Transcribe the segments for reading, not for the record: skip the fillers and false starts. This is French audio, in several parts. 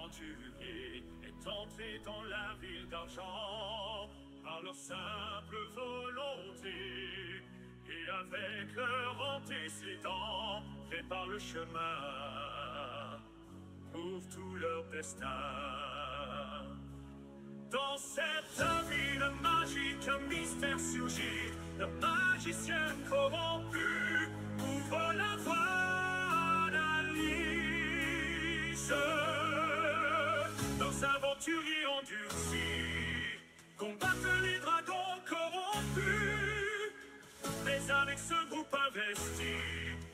aventuriers est entré dans la ville d'argent par leur simple volonté, et avec leur antécédent préparent le chemin pour tout leur destin. Dans cette ville magique, un mystère surgit. Le magicien corrompu ouvre la voie d'Alice. Leurs aventuriers endurcis combattent les dragons corrompus. Mais avec ce groupe investi,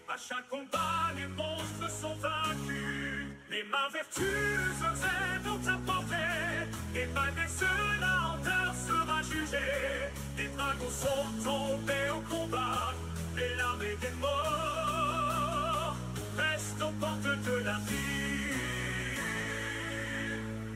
à chaque combat, les monstres sont vaincus. Les mains vertueuses elles vont apporter, et malgré cela, Hunter sera jugé. Les dragons sont tombés au combat, et l'armée des morts reste aux portes de la ville.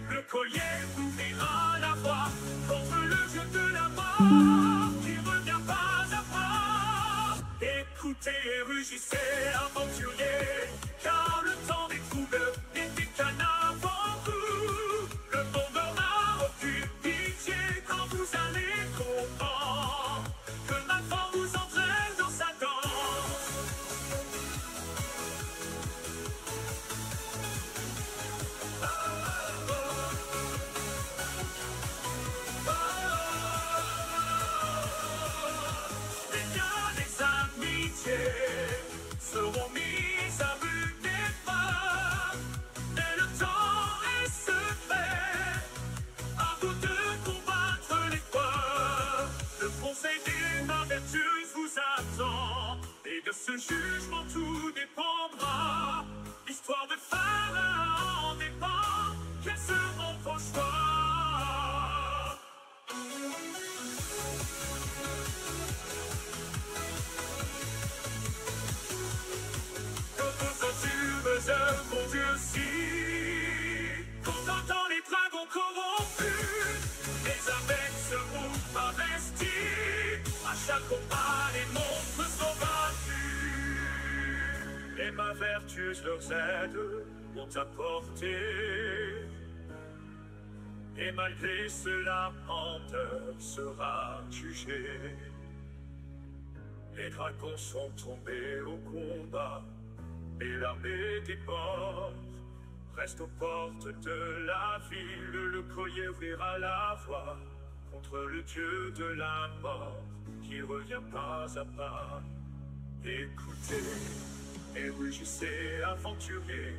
Le collier ouvrira la voie contre le jeu de la mort qui revient pas à pas. Écoutez et rugissez, aventuriers, car le temps des troubles n'était qu'un avant-goût. Le monde n'aura aucune pitié quand vous allez comprendre que maintenant vous entraîne dans sa danse. Les liens des amitiés seront mis à rude épreuve, mais le temps est secret. À vous de combattre l'épreuve. Le conseil des mains vertueuses vous attend, et de ce jugement tout dépendra. L'histoire de Pharaon dépend, quels seront vos choix? Quand vos aventures mon Dieu si contentant les dragons corrompus, mais avec ce groupe investi, à chaque combat les monstres sont vaincus. Les mains vertueuses leurs aides vont apporter, et malgré cela Hunter sera jugé. Les dragons sont tombés au combat, et l'armée des morts reste aux portes de la ville. Le collier ouvrira la voie contre le dieu de la mort qui revient pas à pas. Écoutez et rugissez, aventuriers,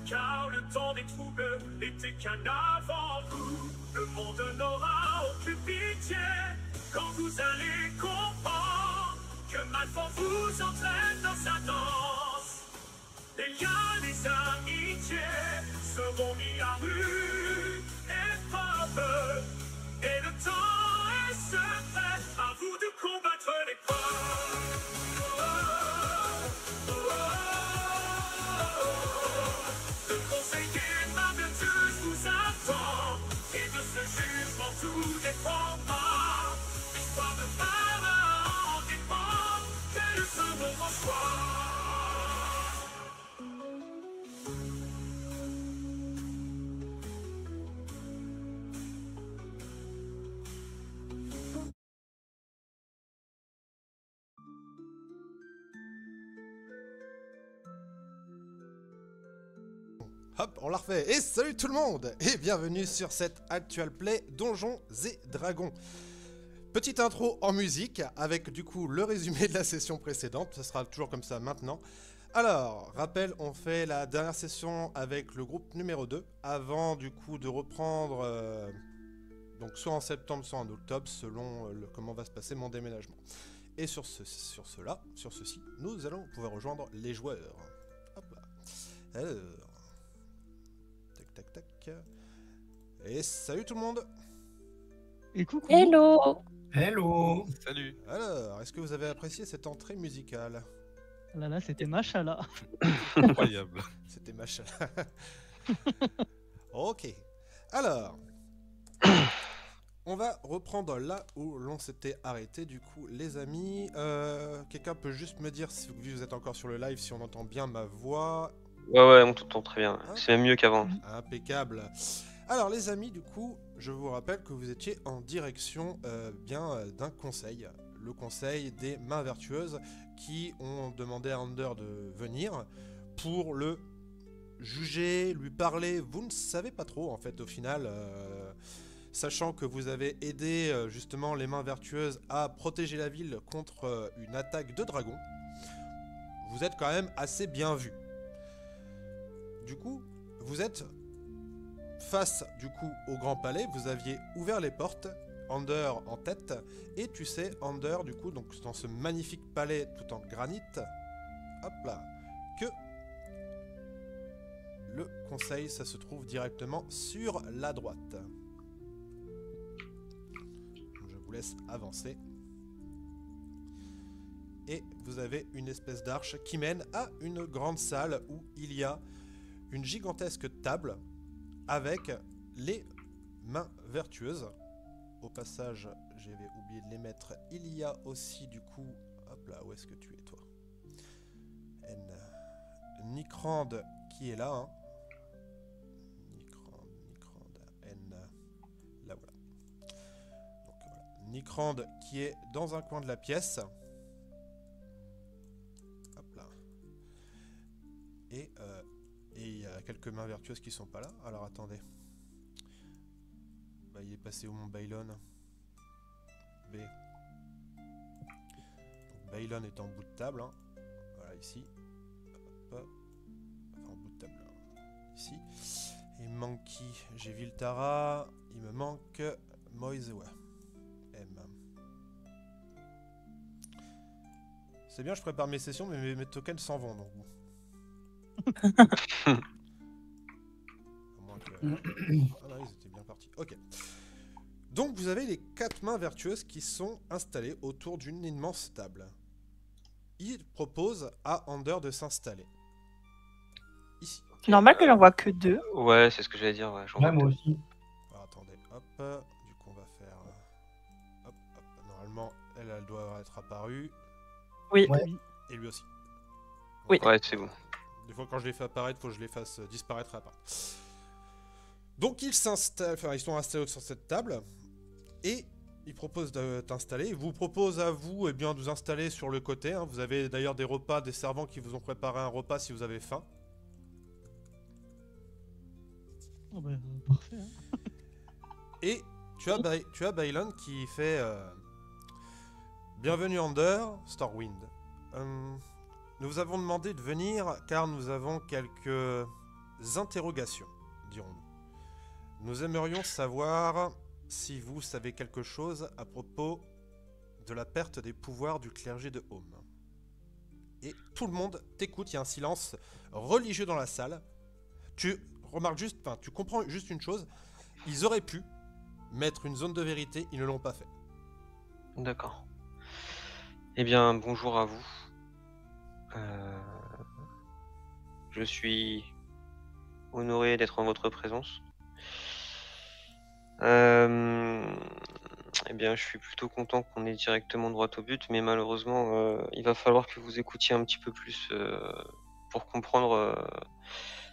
car le temps des troubles n'était qu'un avant-goût. Le monde n'aura aucune pitié quand vous allez comprendre que Malfort vous entraîne dans sa danse. Les liens des amitiés seront mis à rude épreuve, et le temps est secret. À vous de combattre l'épreuve. Le conseil des mains vertueuses vous attend, et de ce jugement tout dépendra. L'histoire de Pharaon dépend, quels seront vos choix? Hop, on la refait. Et salut tout le monde, et bienvenue sur cette Actual Play Donjons et Dragons. Petite intro en musique, avec du coup le résumé de la session précédente, ce sera toujours comme ça maintenant. Alors, rappel, on fait la dernière session avec le groupe numéro 2, avant du coup de reprendre, donc soit en septembre, soit en octobre, selon comment va se passer mon déménagement. Et sur ceci, nous allons pouvoir rejoindre les joueurs. Hop là. Alors... Tac, tac, tac. Et salut tout le monde. Et coucou. Hello. Hello. Salut. Alors, est-ce que vous avez apprécié cette entrée musicale? Là là, c'était Machala. Incroyable. C'était machin. Ok. Alors, on va reprendre là où l'on s'était arrêté du coup, les amis. Quelqu'un peut juste me dire, si vous êtes encore sur le live, si on entend bien ma voix Ouais, on t'entend très bien. Hein C'est même mieux qu'avant. Impeccable. Alors les amis, du coup, je vous rappelle que vous étiez en direction d'un conseil. Le conseil des mains vertueuses qui ont demandé à Ander de venir pour le juger, lui parler. Vous ne savez pas trop en fait au final. Sachant que vous avez aidé justement les mains vertueuses à protéger la ville contre une attaque de dragons, vous êtes quand même assez bien vu. Du coup, vous êtes face du coup au grand palais, vous aviez ouvert les portes, Ander en tête, et tu sais, Ander du coup, donc dans ce magnifique palais tout en granit, hop là, que le conseil, ça se trouve directement sur la droite. Je vous laisse avancer. Et vous avez une espèce d'arche qui mène à une grande salle où il y a une gigantesque table avec les mains vertueuses. Au passage, j'avais oublié de les mettre. Il y a aussi du coup... Hop là, où est-ce que tu es toi? Nikrand qui est là. Hein. Nikrand, N... Là voilà. Donc voilà. Nikrand qui est dans un coin de la pièce. Hop là. Et il y a quelques mains vertueuses qui sont pas là. Alors attendez. Bah, il est passé où mon Bailon? B. Donc, Bailon est en bout de table. Hein. Voilà, ici. Hop. Enfin, en bout de table. Hein. Ici. Et Monkey, j'ai Viltara. Il me manque Moisewa. M. C'est bien, je prépare mes sessions, mais mes tokens s'en vont. Donc bon. À moins que... Ah non, ils étaient bien partis. Ok. Donc vous avez les 4 mains vertueuses qui sont installées autour d'une immense table. Il propose à Ander de s'installer. Ici. Normal qu'elle en voit que 2. Ouais, c'est ce que j'allais dire. Ouais, j'en vois moi deux. aussi. Alors, attendez, hop. Du coup, on va faire... Hop. Normalement, elle doit être apparue. Oui. Ouais. Et lui aussi. Oui. Ouais, c'est bon. Des fois, quand je les fais apparaître, il faut que je les fasse disparaître et apparaître. Donc, ils sont installés sur cette table. Et il propose de t'installer. Il vous propose à vous de vous installer sur le côté. Hein. Vous avez d'ailleurs des repas, des servants qui vous ont préparé un repas si vous avez faim. Oh bah, parfait. Hein. Et tu as Bailon qui fait Bienvenue Ander, Stormwind. Nous vous avons demandé de venir car nous avons quelques interrogations, dirons-nous. Nous aimerions savoir si vous savez quelque chose à propos de la perte des pouvoirs du clergé de Home. Et tout le monde t'écoute, il y a un silence religieux dans la salle. Tu remarques juste, enfin, tu comprends juste une chose, ils auraient pu mettre une zone de vérité, ils ne l'ont pas fait. D'accord. Eh bien, bonjour à vous. Je suis honoré d'être en votre présence. Eh bien, je suis plutôt content qu'on ait directement droit au but, mais malheureusement, il va falloir que vous écoutiez un petit peu plus pour comprendre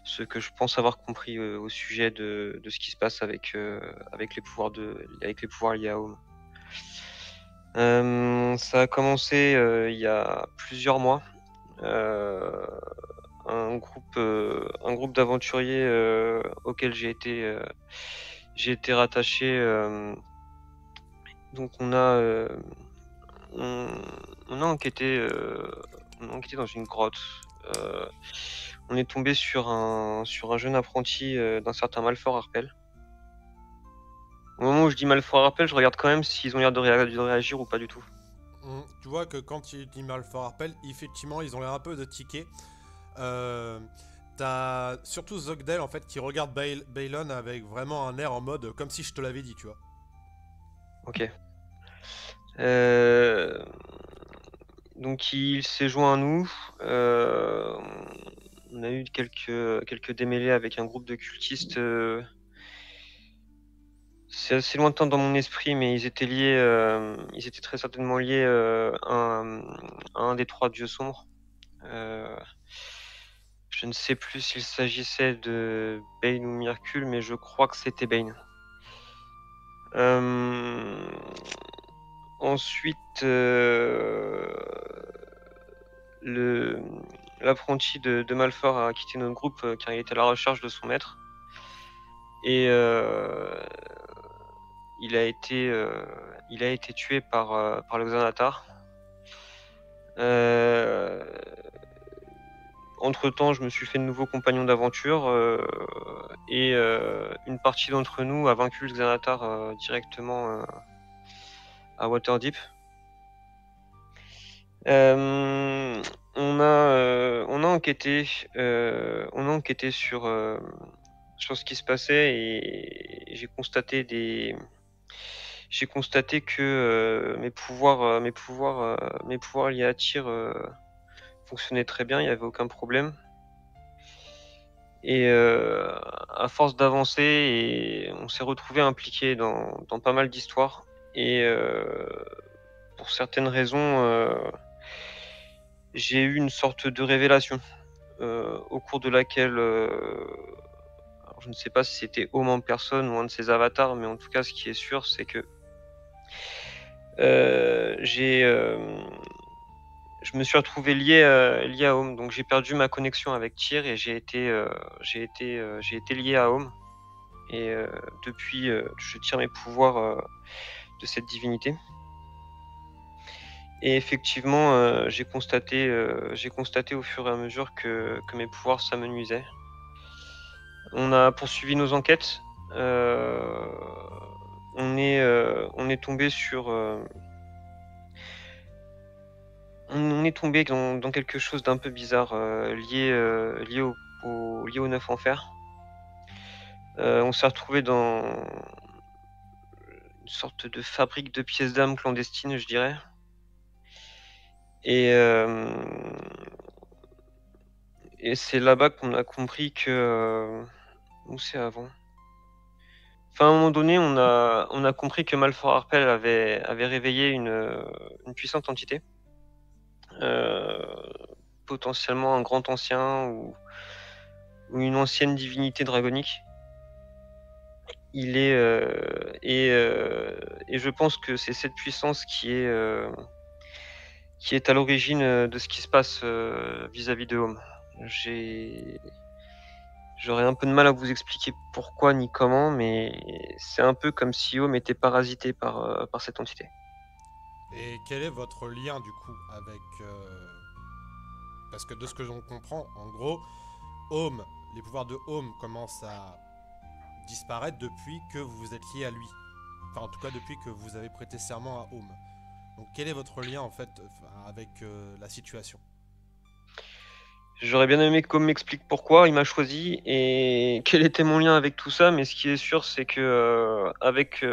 ce que je pense avoir compris au sujet de ce qui se passe avec les pouvoirs liés à Home. Ça a commencé il y a plusieurs mois. Un groupe d'aventuriers auquel j'ai été rattaché. Donc on a enquêté dans une grotte. On est tombé sur un jeune apprenti d'un certain Malfort Harpel. Au moment où je dis Malfort Harpel, je regarde quand même s'ils ont l'air de réagir ou pas du tout. Tu vois que quand tu dis Malfort Harpel, effectivement, ils ont l'air un peu de tiquer. T'as surtout Zogdel en fait qui regarde Bailon avec vraiment un air en mode comme si je te l'avais dit, tu vois. Ok. Donc il s'est joint à nous. On a eu quelques démêlés avec un groupe de cultistes. C'est assez lointain dans mon esprit, mais ils étaient liés. Ils étaient très certainement liés à un des 3 dieux sombres. Je Je ne sais plus s'il s'agissait de Bane ou Myrkul, mais je crois que c'était Bane. Ensuite, l'apprenti de Malfour a quitté notre groupe car il était à la recherche de son maître. Et il a été tué par le Xanatar. Entre-temps, je me suis fait de nouveaux compagnons d'aventure et une partie d'entre nous a vaincu le Xanatar directement à Waterdeep. On a enquêté sur ce qui se passait et j'ai constaté que mes pouvoirs liés à Tyr fonctionnaient très bien, il n'y avait aucun problème. Et à force d'avancer, on s'est retrouvé impliqué dans pas mal d'histoires. Et pour certaines raisons, j'ai eu une sorte de révélation au cours de laquelle, alors je ne sais pas si c'était Homme en personne ou un de ses avatars, mais en tout cas, ce qui est sûr, c'est que je me suis retrouvé lié à Homme, donc j'ai perdu ma connexion avec Tyr et j'ai été lié à Homme. Et depuis, je tire mes pouvoirs de cette divinité. Et effectivement, j'ai constaté au fur et à mesure que mes pouvoirs s'amenuisaient. On a poursuivi nos enquêtes. On est tombé sur on est tombé dans quelque chose d'un peu bizarre lié au Neuf Enfers. On s'est retrouvé dans une sorte de fabrique de pièces d'âme clandestine, je dirais. Et c'est là-bas qu'on a compris que... Où c'est avant ? Enfin, à un moment donné, on a compris que Malfour Harpel avait réveillé une puissante entité. Potentiellement un grand ancien ou une ancienne divinité dragonique. Et je pense que c'est cette puissance qui est à l'origine de ce qui se passe vis-à-vis de Homme. J'aurais un peu de mal à vous expliquer pourquoi ni comment, mais c'est un peu comme si Homme était parasité par cette entité. Et quel est votre lien du coup avec... Parce que de ce que l'on comprend, en gros, Homme, les pouvoirs de Homme commencent à disparaître depuis que vous vous êtes lié à lui. Enfin, en tout cas, depuis que vous avez prêté serment à Homme. Donc, quel est votre lien en fait avec la situation ? J'aurais bien aimé qu'Homme m'explique pourquoi il m'a choisi et quel était mon lien avec tout ça, mais ce qui est sûr, c'est que avec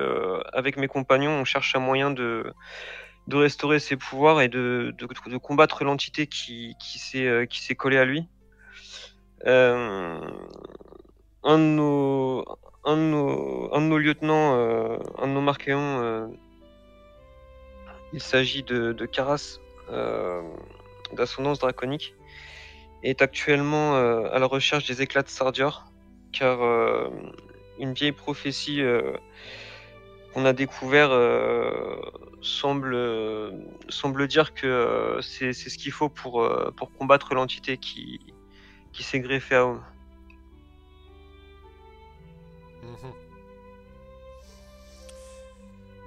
mes compagnons, on cherche un moyen de restaurer ses pouvoirs et de combattre l'entité qui s'est collée à lui. Un de nos lieutenants, un de nos marquéons, il s'agit de Karas, d'ascendance draconique, est actuellement à la recherche des éclats de Sardior, car une vieille prophétie qu'on a découvert semble dire que c'est ce qu'il faut pour combattre l'entité qui s'est greffée à Homme.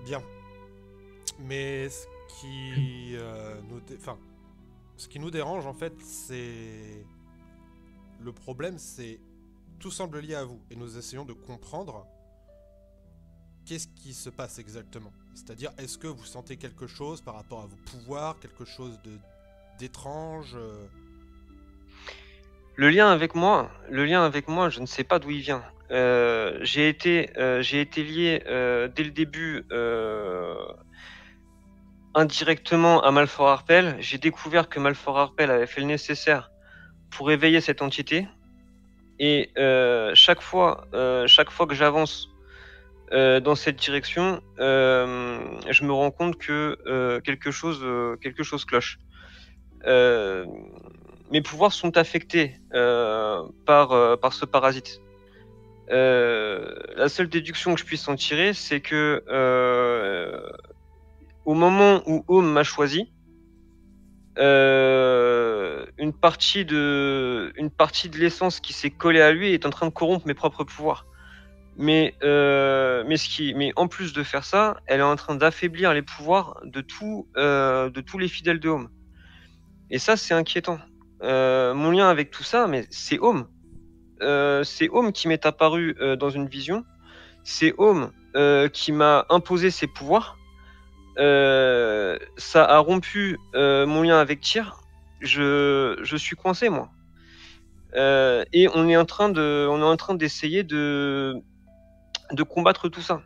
Bien. Mais ce qui nous dérange en fait, c'est... Le problème, c'est... Tout semble lié à vous. Et nous essayons de comprendre qu'est-ce qui se passe exactement. C'est-à-dire, est-ce que vous sentez quelque chose par rapport à vos pouvoirs, quelque chose d'étrange Le lien avec moi, je ne sais pas d'où il vient. J'ai été lié dès le début indirectement à Malfour Harpel. J'ai découvert que Malfour Harpel avait fait le nécessaire pour éveiller cette entité. Et chaque fois que j'avance dans cette direction, je me rends compte que quelque chose cloche. sont affectés par ce parasite. La seule déduction que je puisse en tirer, c'est que au moment où Home m'a choisi, une partie de l'essence qui s'est collée à lui est en train de corrompre mes propres pouvoirs. Mais en plus de faire ça, elle est en train d'affaiblir les pouvoirs de tous les fidèles de Home. Et ça, c'est inquiétant. Mon lien avec tout ça, mais c'est Home. C'est Home qui m'est apparu dans une vision. C'est Home qui m'a imposé ses pouvoirs. Ça a rompu mon lien avec Tyr. Je suis coincé, moi. Et on est en train d'essayer de combattre tout ça.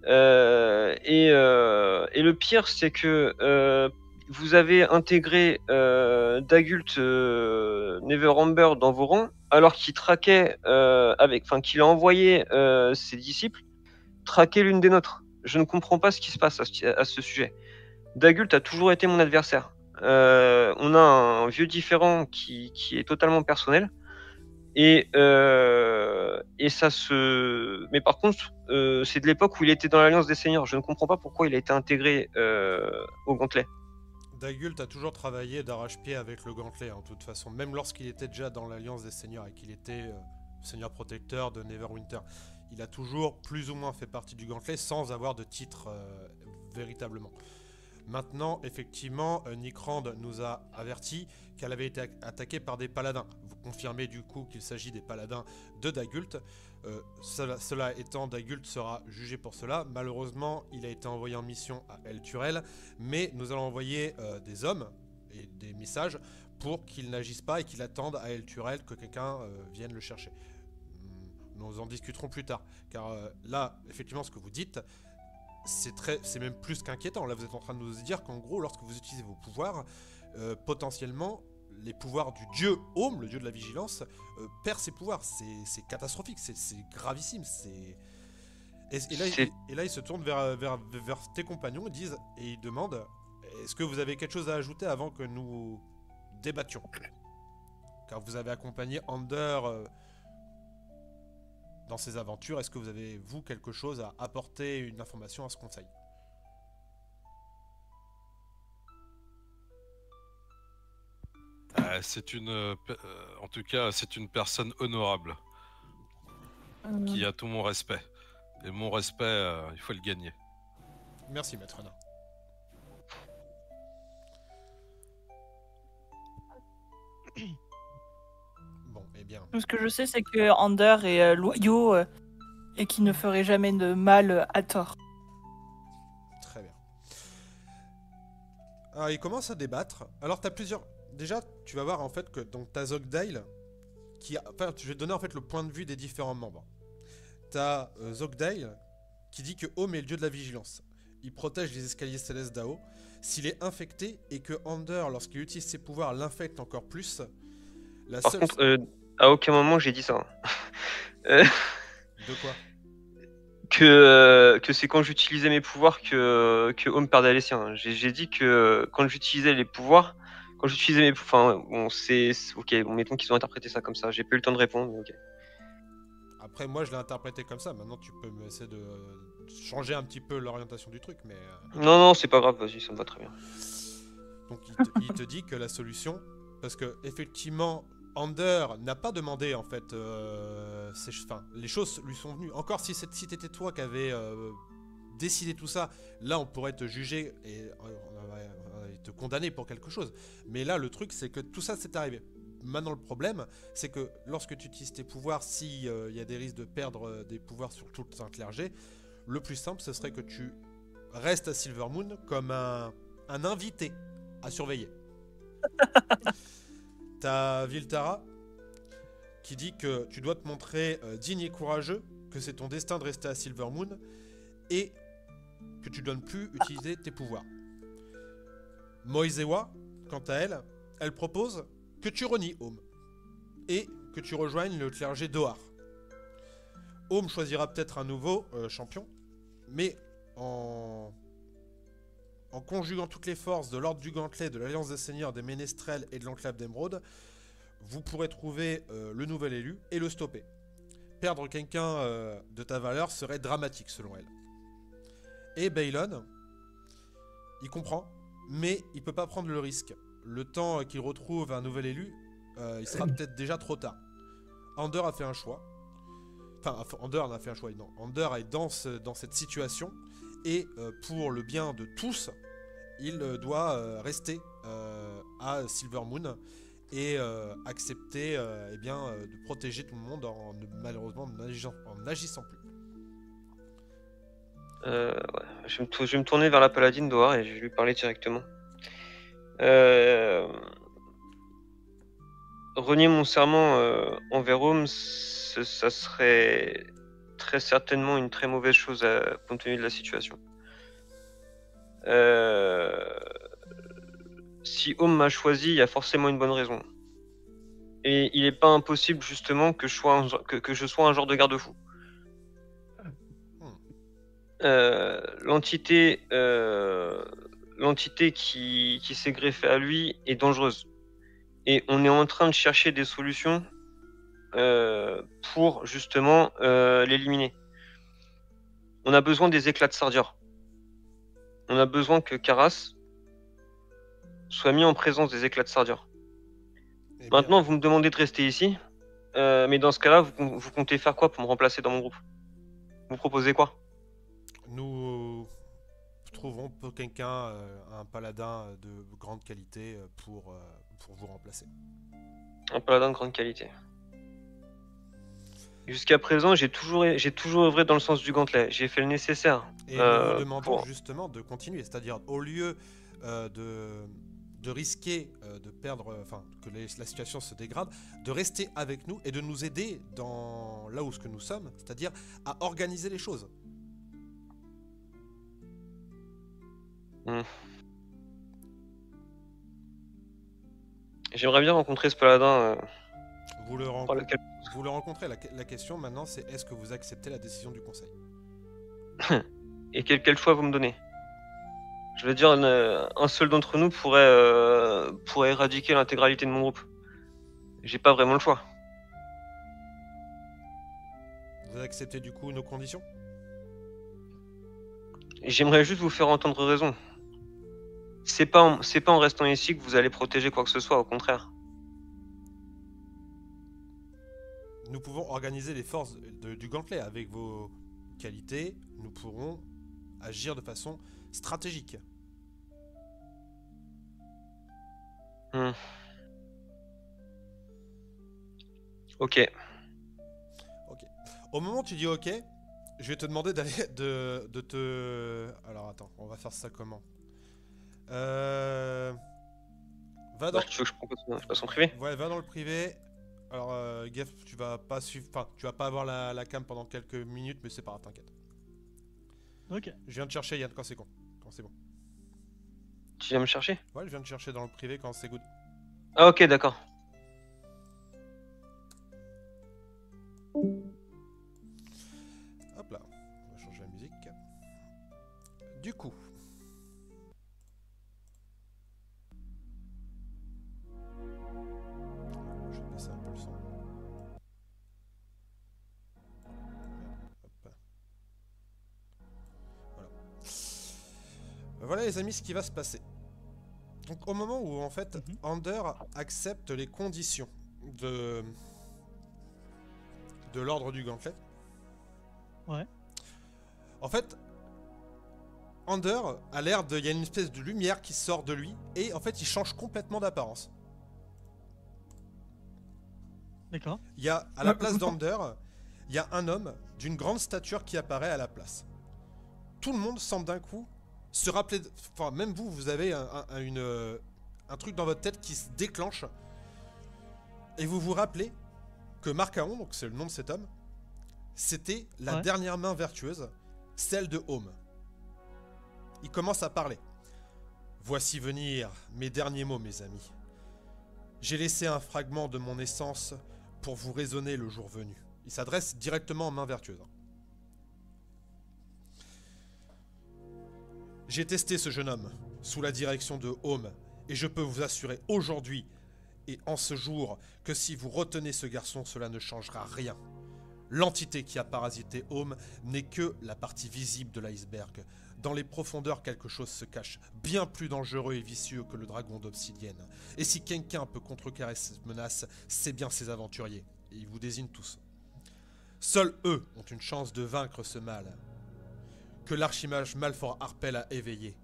Et le pire, c'est que vous avez intégré Dagult Neverember dans vos rangs, alors qu'il traquait qu'il a envoyé ses disciples traquer l'une des nôtres. Je ne comprends pas ce qui se passe à ce sujet. Dagult a toujours été mon adversaire. On a un vieux différend qui est totalement personnel. Et ça se... Mais par contre, c'est de l'époque où il était dans l'Alliance des Seigneurs. Je ne comprends pas pourquoi il a été intégré au Gantelet. Dagult a toujours travaillé d'arrache-pied avec le Gantelet, de toute façon. Même lorsqu'il était déjà dans l'Alliance des Seigneurs et qu'il était Seigneur protecteur de Neverwinter. Il a toujours plus ou moins fait partie du Gantelet sans avoir de titre véritablement. Maintenant, effectivement, Nick Rand nous a averti qu'elle avait été attaquée par des paladins. Vous confirmez du coup qu'il s'agit des paladins de Dagult. Cela étant, Dagult sera jugé pour cela. Malheureusement, il a été envoyé en mission à El Turel, mais nous allons envoyer des hommes et des messages pour qu'ils n'agissent pas et qu'ils attendent à El Turel que quelqu'un vienne le chercher. Nous en discuterons plus tard, car là, effectivement, ce que vous dites, c'est même plus qu'inquiétant. Là, vous êtes en train de nous dire qu'en gros, lorsque vous utilisez vos pouvoirs, potentiellement, les pouvoirs du dieu Home, le dieu de la vigilance, perd ses pouvoirs. C'est catastrophique, c'est gravissime. Et là, il se tourne vers tes compagnons et il demande est-ce que vous avez quelque chose à ajouter avant que nous débattions? Car vous avez accompagné Ander dans ses aventures. Est-ce que vous avez, vous, quelque chose à apporter, une information à ce conseil? En tout cas, c'est une personne honorable qui a tout mon respect. Et mon respect, il faut le gagner. Merci, maître nain. Bon, eh bien. Tout ce que je sais, c'est que Ander est loyaux et qu'il ne ferait jamais de mal à tort. Très bien. Alors, ils commencent à débattre. Alors, t'as plusieurs... Déjà, tu vas voir en fait que donc t'as Zogdale qui... Enfin, je vais te donner en fait le point de vue des différents membres. T'as Zogdale qui dit que Home est le dieu de la vigilance. Il protège les escaliers célestes d'Ao. S'il est infecté et que Ander, lorsqu'il utilise ses pouvoirs, l'infecte encore plus... Par contre, à aucun moment j'ai dit ça. De quoi? Que c'est quand j'utilisais mes pouvoirs que Home perdait les siens. J'ai dit que quand j'utilisais les pouvoirs, quand j'utilisais mes pouvoirs, enfin bon, c'est ok, bon, mettons qu'ils ont interprété ça comme ça. J'ai pas eu le temps de répondre, mais ok. Après, moi, je l'ai interprété comme ça. Maintenant, tu peux me essayer de changer un petit peu l'orientation du truc, mais... Non, c'est pas grave, vas-y, ça me va très bien. Donc, il te dit que la solution... Parce que, effectivement, Ander n'a pas demandé, en fait... les choses lui sont venues. Encore si t'étais toi qui avais décidé tout ça, là, on pourrait te juger et te condamner pour quelque chose. Mais là, le truc, c'est que tout ça, c'est arrivé. Maintenant, le problème, c'est que lorsque tu utilises tes pouvoirs, s'il y a des risques de perdre des pouvoirs sur tout un clergé, le plus simple, ce serait que tu restes à Silvermoon comme un invité à surveiller. T'as Viltara qui dit que tu dois te montrer digne et courageux, que c'est ton destin de rester à Silvermoon et que tu ne dois plus utiliser tes pouvoirs. Moisewa, quant à elle, elle propose que tu renies Home et que tu rejoignes le clergé d'Ohar. Home choisira peut-être un nouveau champion, mais en en conjuguant toutes les forces de l'Ordre du Gantelet, de l'Alliance des Seigneurs, des Ménestrels et de l'Enclave d'Émeraude, vous pourrez trouver le nouvel élu et le stopper. Perdre quelqu'un de ta valeur serait dramatique selon elle. Et Baylon, il comprend, mais il peut pas prendre le risque. Le temps qu'il retrouve un nouvel élu, il sera peut-être déjà trop tard. Ander a fait un choix. Enfin, Ander n'a fait un choix, non. Ander est dans cette situation, et pour le bien de tous, il doit rester à Silvermoon et accepter de protéger tout le monde malheureusement en n'agissant plus. Ouais. Je vais me tourner vers la paladine d'Ohar et je vais lui parler directement. Renier mon serment envers Rome, ça serait très certainement une très mauvaise chose compte tenu de la situation. Si Home m'a choisi, il y a forcément une bonne raison. Et il n'est pas impossible justement que je sois un genre de garde-fou. L'entité qui s'est greffée à lui est dangereuse. Et on est en train de chercher des solutions pour justement l'éliminer. On a besoin des éclats de Sardior. On a besoin que Karas soit mis en présence des éclats de Sardior. Maintenant, vous me demandez de rester ici, mais dans ce cas-là, vous comptez faire quoi pour me remplacer dans mon groupe? Vous proposez quoi? Nous trouverons pour quelqu'un, un paladin de grande qualité pour vous remplacer. Un paladin de grande qualité. Jusqu'à présent, j'ai toujours œuvré dans le sens du gantelet. J'ai fait le nécessaire. Et nous vous demandons justement de continuer, c'est-à-dire au lieu de risquer de perdre, que la situation se dégrade, de rester avec nous et de nous aider dans là où ce que nous sommes, c'est-à-dire à organiser les choses. J'aimerais bien rencontrer ce paladin. Vous le rencontrez. La question maintenant, c'est est-ce que vous acceptez la décision du conseil? Et quel choix vous me donnez? Je veux dire, un seul d'entre nous pourrait éradiquer l'intégralité de mon groupe. J'ai pas vraiment le choix. Vous acceptez du coup nos conditions? J'aimerais juste vous faire entendre raison. C'est pas en restant ici que vous allez protéger quoi que ce soit, au contraire. Nous pouvons organiser les forces du gantelet. Avec vos qualités, nous pourrons agir de façon stratégique. Ok. Au moment où tu dis ok, je vais te demander d'aller de te... Alors attends, on va faire ça comment? Va dans... Tu veux que je passe en privé? Ouais, va dans le privé. Alors, Geff, tu vas pas suivre... Enfin, tu vas pas avoir la cam pendant quelques minutes, mais c'est pas grave, t'inquiète. Ok. Je viens de chercher Yann quand c'est bon. Tu viens me chercher? Ouais, je viens de chercher dans le privé quand c'est good. Ah ok, d'accord. Hop là, on va changer la musique. Du coup... Je vais baisser un peu le son. Hop. Voilà. Voilà les amis ce qui va se passer. Donc au moment où en fait Ander accepte les conditions de l'ordre du gantelet. Ouais. En fait, Ander a l'air de... Il y a une espèce de lumière qui sort de lui et en fait il change complètement d'apparence. D'accord. Il y a à la place d'Ander, il y a un homme d'une grande stature qui apparaît à la place. Tout le monde semble d'un coup se rappeler... Enfin, même vous, vous avez un truc dans votre tête qui se déclenche. Et vous vous rappelez que Marcaon, donc c'est le nom de cet homme, c'était la dernière main vertueuse, celle de Home. Il commence à parler. Voici venir mes derniers mots, mes amis. J'ai laissé un fragment de mon essence pour vous raisonner le jour venu. Il s'adresse directement aux mains vertueuses. J'ai testé ce jeune homme sous la direction de Home et je peux vous assurer aujourd'hui et en ce jour que si vous retenez ce garçon, cela ne changera rien. L'entité qui a parasité Home n'est que la partie visible de l'iceberg. Dans les profondeurs, quelque chose se cache, bien plus dangereux et vicieux que le dragon d'obsidienne. Et si quelqu'un peut contrecarrer cette menace, c'est bien ces aventuriers. Et ils vous désignent tous. Seuls eux ont une chance de vaincre ce mal que l'archimage Malfor Harpel a éveillé.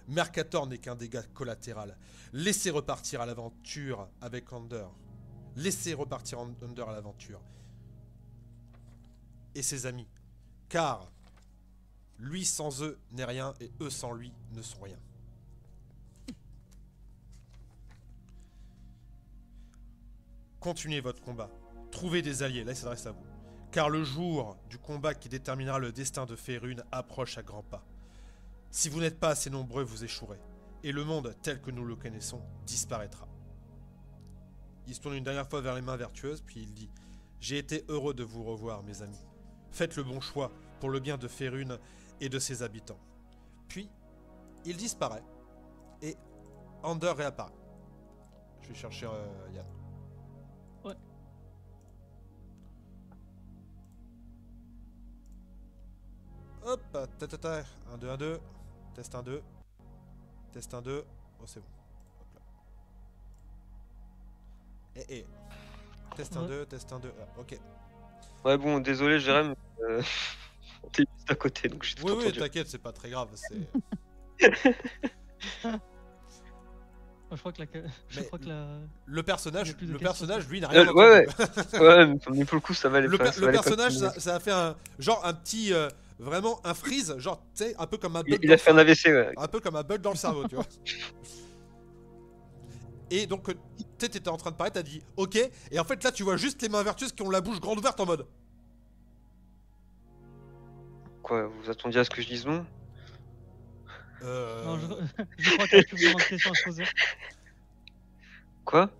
Mercator n'est qu'un dégât collatéral. Laissez repartir à l'aventure avec Ander. Laissez repartir Ander à l'aventure. Et ses amis. Car lui sans eux n'est rien et eux sans lui ne sont rien. Continuez votre combat. Trouvez des alliés. Là, il s'adresse à vous. Car le jour du combat qui déterminera le destin de Faerûn approche à grands pas. Si vous n'êtes pas assez nombreux, vous échouerez. Et le monde, tel que nous le connaissons, disparaîtra. Il se tourne une dernière fois vers les mains vertueuses, puis il dit « J'ai été heureux de vous revoir, mes amis. Faites le bon choix pour le bien de Faerûn et de ses habitants. » Puis, il disparaît, et Ander réapparaît. Je vais chercher Yann. Ouais. Hop, 1, 2, 1, 2. Test 1, 2. Test 1, 2. Oh, c'est bon. Hop là. Et. Test 1, 2, test 1, 2. Ah, ok. Ouais, bon, désolé, Jérém. T'es juste à côté, donc j'ai tout Oui, oui, entendu. t'inquiète, c'est pas très grave. C'est. Je crois que Le personnage, Il y a plus de le questions. personnage, lui, n'a rien entendu. Ouais, ouais, mais pour le coup, ça va aller Le, pas. per- Ça le va aller pas personnage, plus. ça a fait un petit, vraiment un freeze, genre, tu sais, un peu comme un bug. Il a fait un AVC, ouais. Un peu comme un bug dans le cerveau, tu vois. Et donc, tu sais, t'étais en train de parler, t'as dit OK, et en fait là, tu vois juste les mains vertueuses qui ont la bouche grande ouverte en mode. Quoi, vous attendiez à ce que je dise non? Non, je crois qu'il y a plus vraiment de questions à se poser. Quoi?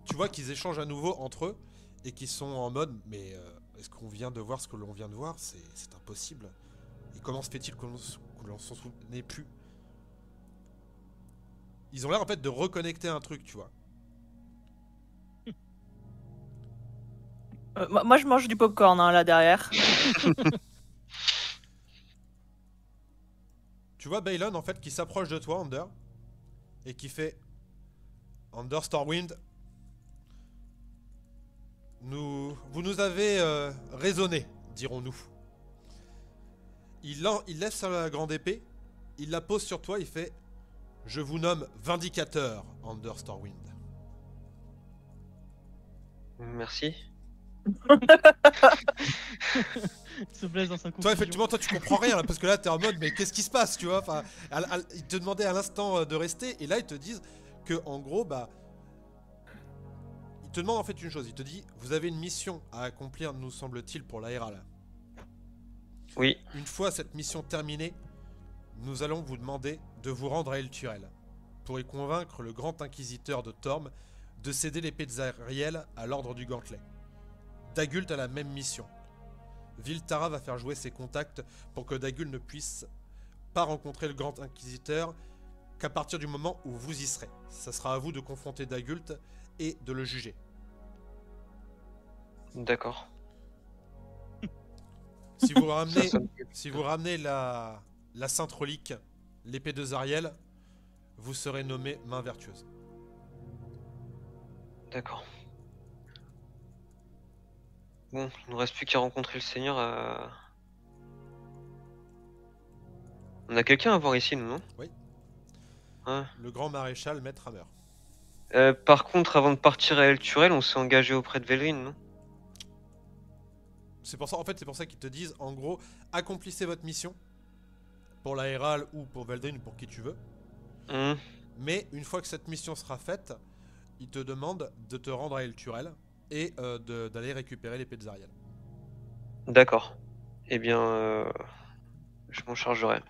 Tu vois qu'ils échangent à nouveau entre eux et qu'ils sont en mode mais est-ce qu'on vient de voir ce que l'on vient de voir? C'est impossible. Et comment se fait-il que l'on s'en souvenait plus? Ils ont l'air en fait de reconnecter un truc, tu vois. Moi, je mange du popcorn là derrière. Tu vois Balon en fait qui s'approche de toi, Ander, et qui fait Ander Stormwind. Vous nous avez raisonné, dirons-nous. Il lève sa grande épée, il la pose sur toi, il fait je vous nomme Vindicateur, Ander Stormwind. Merci. Il se blesse dans sa confusion. Toi effectivement toi tu comprends rien là, parce que là t'es en mode mais qu'est-ce qui se passe, tu vois, enfin, ils te demandaient à l'instant de rester et là ils te disent que en gros bah ils te demandent en fait une chose, ils te disent vous avez une mission à accomplir nous semble-t-il pour l'Aéral. Oui. Une fois cette mission terminée, nous allons vous demander de vous rendre à Elturel pour y convaincre le grand inquisiteur de Torm de céder l'épée de Zariel à l'ordre du gantelet. Dagult a la même mission. Viltara va faire jouer ses contacts pour que Dagult ne puisse pas rencontrer le grand inquisiteur qu'à partir du moment où vous y serez. Ça sera à vous de confronter Dagult et de le juger. D'accord. Si vous ramenez, Ça sonne- si vous ramenez la sainte relique, l'épée de Zariel, vous serez nommé main vertueuse. D'accord. Bon, il nous reste plus qu'à rencontrer le Seigneur. On a quelqu'un à voir ici, nous, non? Oui. Ouais. Le grand maréchal Maître Hammer. Par contre, avant de partir à Elturel, on s'est engagé auprès de Velryn, non? C'est pour ça, en fait, c'est pour ça qu'ils te disent, en gros, accomplissez votre mission pour l'Aéral ou pour Veldrin, pour qui tu veux. Mais une fois que cette mission sera faite, ils te demandent de te rendre à Elturel et d'aller récupérer l'épée de Zariel. D'accord. Eh bien, je m'en chargerai.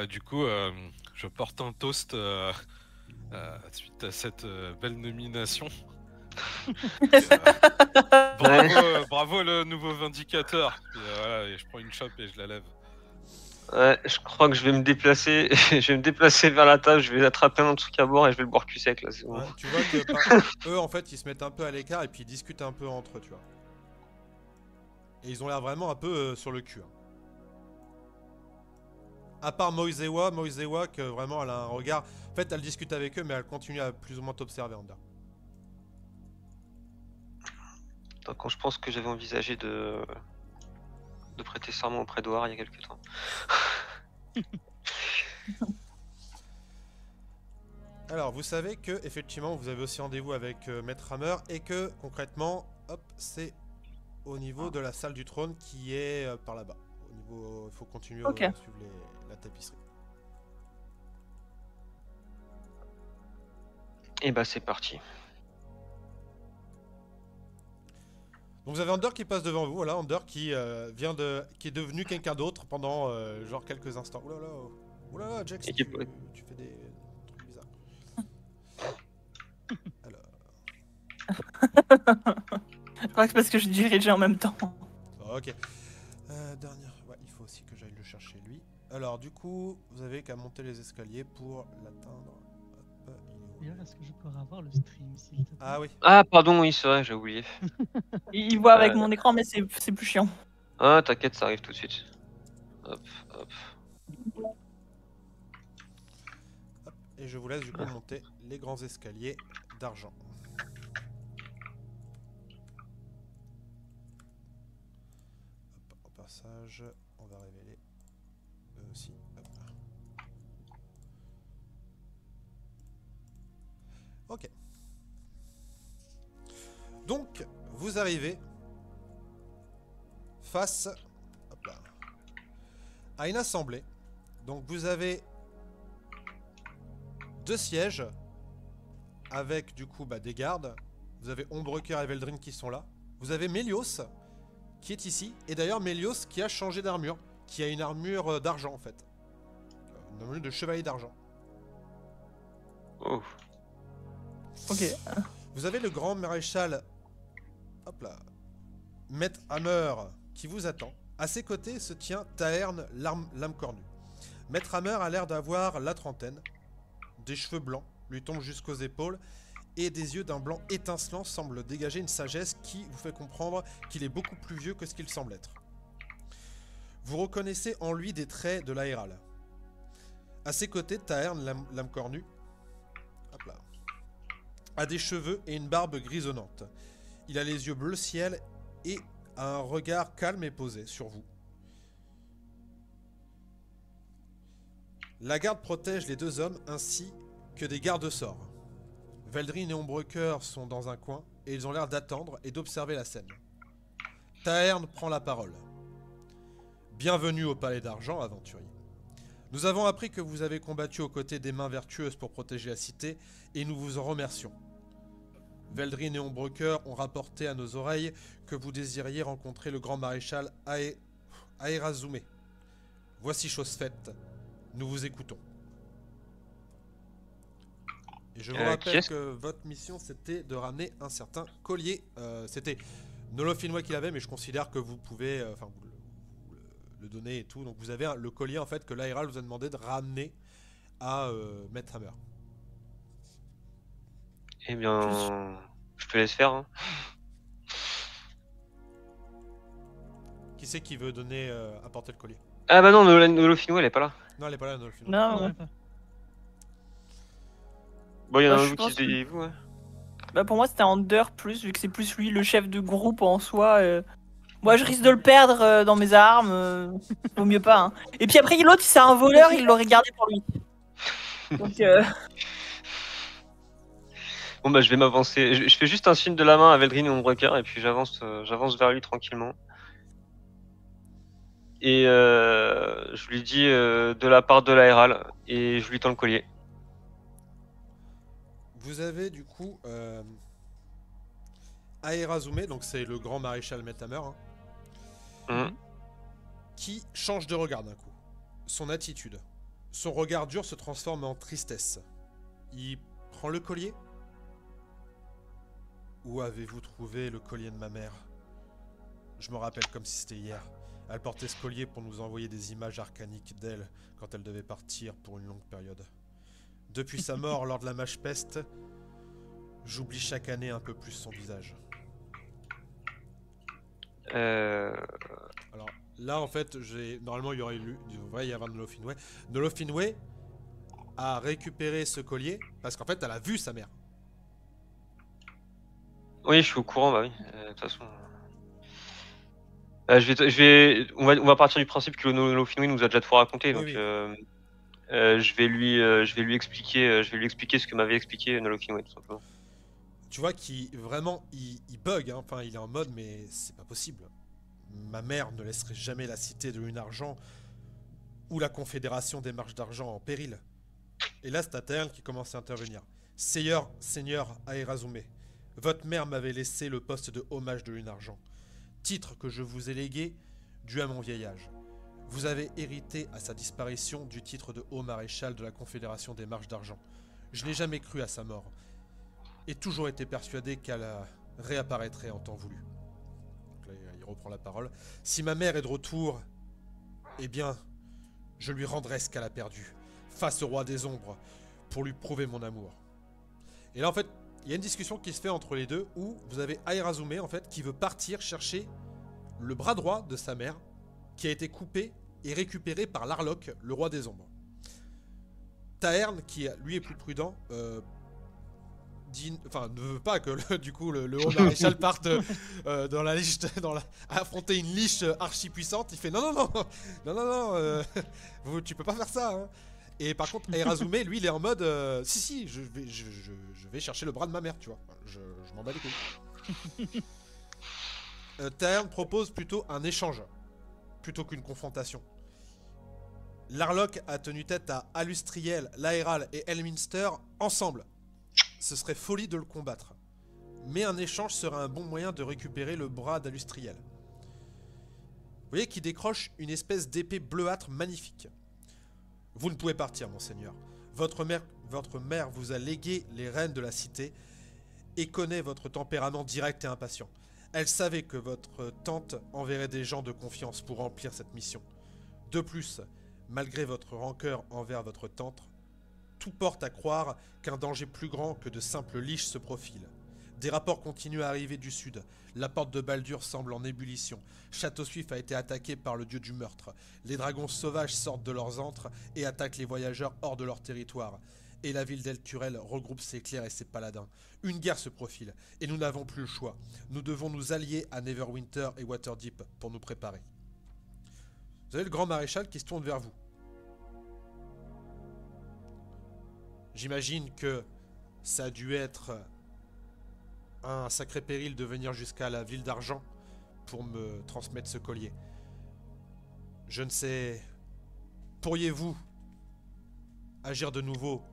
Du coup, je porte un toast suite à cette belle nomination. Bravo le nouveau vindicateur. Et, voilà, et je prends une chope et je la lève. Ouais, je crois que je vais me déplacer. Je vais me déplacer vers la table, je vais attraper un truc à boire et je vais le boire cul sec là, c'est bon. Ouais, tu vois que eux, en fait, ils se mettent un peu à l'écart et puis ils discutent un peu entre eux, tu vois. Et ils ont l'air vraiment un peu sur le cul. Hein. À part Moisewa que vraiment elle a un regard. En fait, elle discute avec eux, mais elle continue à plus ou moins t'observer, Ander. Quand je pense que j'avais envisagé de prêter serment auprès d'Oar il y a quelques temps. Alors, vous savez que effectivement, vous avez aussi rendez-vous avec Maître Hammer et que concrètement, hop, c'est au niveau de la salle du trône qui est par là-bas. Au niveau, il faut continuer à suivre la tapisserie. Et bah c'est parti. Donc vous avez Ander qui passe devant vous, voilà, Ander qui qui est devenu quelqu'un d'autre pendant genre quelques instants. Oulala, Jax, tu fais des trucs bizarres. Alors. Je crois que c'est parce que je dirigeais en même temps. Ok. Dernière. Ouais, il faut aussi que j'aille le chercher lui. Alors du coup, vous avez qu'à monter les escaliers pour l'atteindre. Hop, il est où? Est-ce que je pourrais avoir le stream s'il te plaît? Ah oui. Ah pardon, oui c'est vrai, j'ai oublié. Il voit avec mon écran, mais c'est plus chiant. Ah t'inquiète, ça arrive tout de suite. Hop, hop. Hop. Et je vous laisse du coup monter les grands escaliers d'argent. Hop, au passage, on va révéler eux aussi. Hop. Ok. Donc, vous arrivez face hop là, à une assemblée. Donc, vous avez 2 sièges avec du coup des gardes. Vous avez Ombrecoeur et Veldrin qui sont là. Vous avez Mélios qui est ici. Et d'ailleurs, Mélios qui a changé d'armure. Qui a une armure d'argent en fait. Une armure de chevalier d'argent. Oh. Ok. Vous avez le grand maréchal, hop là, Maître Hammer qui vous attend. À ses côtés se tient Taerne, l'âme cornue. Maître Hammer a l'air d'avoir la trentaine. Des cheveux blancs lui tombent jusqu'aux épaules et des yeux d'un blanc étincelant semblent dégager une sagesse qui vous fait comprendre qu'il est beaucoup plus vieux que ce qu'il semble être. Vous reconnaissez en lui des traits de l'aéral. À ses côtés, Taerne, l'âme cornue, hop là, a des cheveux et une barbe grisonnante. Il a les yeux bleu ciel et a un regard calme et posé sur vous. La garde protège les 2 hommes ainsi que des gardes-sorts. Veldrin et Ombrecoeur sont dans un coin et ils ont l'air d'attendre et d'observer la scène. Taerne prend la parole. Bienvenue au Palais d'Argent, aventurier. Nous avons appris que vous avez combattu aux côtés des mains vertueuses pour protéger la cité et nous vous en remercions. Veldrin et Ombrecoeur ont rapporté à nos oreilles que vous désiriez rencontrer le grand maréchal Aerazume. Voici chose faite. Nous vous écoutons. Et je vous rappelle que votre mission c'était de ramener un certain collier. C'était Nolofinois qui l'avait, mais je considère que vous pouvez vous le donner et tout. Donc vous avez le collier en fait que l'Aéral vous a demandé de ramener à Maître Hammer. Eh bien, je te laisse faire. Hein. Qui c'est qui veut donner apporter le collier? Ah bah non, Nolofinois elle est pas là. Non, elle est pas là, Nolofinois. Non, Ouais, ouais. pas. Bon, il y en a Bah, un je vous pense qui se dit vous, ouais. Bah pour moi c'était Ander plus, vu que c'est plus lui le chef de groupe en soi. Moi je risque de le perdre dans mes armes, vaut mieux pas. Hein. Et puis après l'autre c'est un voleur, il l'aurait gardé pour lui. Donc Bon bah je vais m'avancer. Je fais juste un signe de la main à Veldrin et Ombrecoeur et puis j'avance vers lui tranquillement. Et je lui dis de la part de l'Aéral et je lui tends le collier. Vous avez du coup Aerazume, donc c'est le grand maréchal Maître Hammer, hein, qui change de regard d'un coup. Son attitude, son regard dur se transforme en tristesse. Il prend le collier Où avez-vous trouvé le collier de ma mère? Je me rappelle comme si c'était hier. Elle portait ce collier pour nous envoyer des images arcaniques d'elle quand elle devait partir pour une longue période. Depuis sa mort lors de la mâche peste, j'oublie chaque année un peu plus son visage. Alors là en fait, normalement il y aurait eu, il devrait y avoir Nolo Finwë. Nolo Finwë a récupéré ce collier parce qu'en fait elle a vu sa mère. Oui, je suis au courant, bah oui. De toute façon. On va partir du principe que Nolo Finwë nous a déjà tout raconté, donc Oui. je vais lui expliquer ce que m'avait expliqué Nolo Finwë, tout simplement. Tu vois qu'il vraiment il bug, hein. Enfin il est en mode mais c'est pas possible. Ma mère ne laisserait jamais la cité de Lune Argent ou la confédération des Marches d'Argent en péril. Et là c'est Taerne qui commence à intervenir. Seigneur Aerazume, votre mère m'avait laissé le poste de hommage de Lune Argent, titre que je vous ai légué dû à mon vieil âge. Vous avez hérité à sa disparition du titre de haut maréchal de la confédération des Marches d'Argent. Je n'ai jamais cru à sa mort et toujours été persuadé qu'elle réapparaîtrait en temps voulu. Donc là, il reprend la parole. Si ma mère est de retour, eh bien, je lui rendrai ce qu'elle a perdu, face au roi des ombres, pour lui prouver mon amour. Et là, en fait, il y a une discussion qui se fait entre les deux, où vous avez Aerazume, en fait, qui veut partir chercher le bras droit de sa mère, qui a été coupé et récupéré par Larlock, le roi des ombres. Taerne, qui lui est plus prudent, ne veut pas que le haut maréchal parte dans la liche, affronter une liche archi puissante. Il fait non, tu peux pas faire ça. Hein. Et par contre, Aerazume, lui, il est en mode si, je vais chercher le bras de ma mère, tu vois. Je m'en bats les couilles. Taerne propose plutôt un échange plutôt qu'une confrontation. Larlock a tenu tête à Alustriel, Laeral et Elminster ensemble. Ce serait folie de le combattre. Mais un échange serait un bon moyen de récupérer le bras d'Alustriel. Vous voyez qu'il décroche une espèce d'épée bleuâtre magnifique. Vous ne pouvez partir, monseigneur. Votre mère vous a légué les rênes de la cité et connaît votre tempérament direct et impatient. Elle savait que votre tante enverrait des gens de confiance pour remplir cette mission. De plus, malgré votre rancœur envers votre tante, tout porte à croire qu'un danger plus grand que de simples liches se profile. Des rapports continuent à arriver du sud. La porte de Baldur semble en ébullition. Château-Suif a été attaqué par le dieu du meurtre. Les dragons sauvages sortent de leurs antres et attaquent les voyageurs hors de leur territoire. Et la ville d'Elturel regroupe ses clercs et ses paladins. Une guerre se profile, et nous n'avons plus le choix. Nous devons nous allier à Neverwinter et Waterdeep pour nous préparer. Vous avez le grand maréchal qui se tourne vers vous. J'imagine que ça a dû être un sacré péril de venir jusqu'à la ville d'Argent pour me transmettre ce collier. Je ne sais... Pourriez-vous agir de nouveau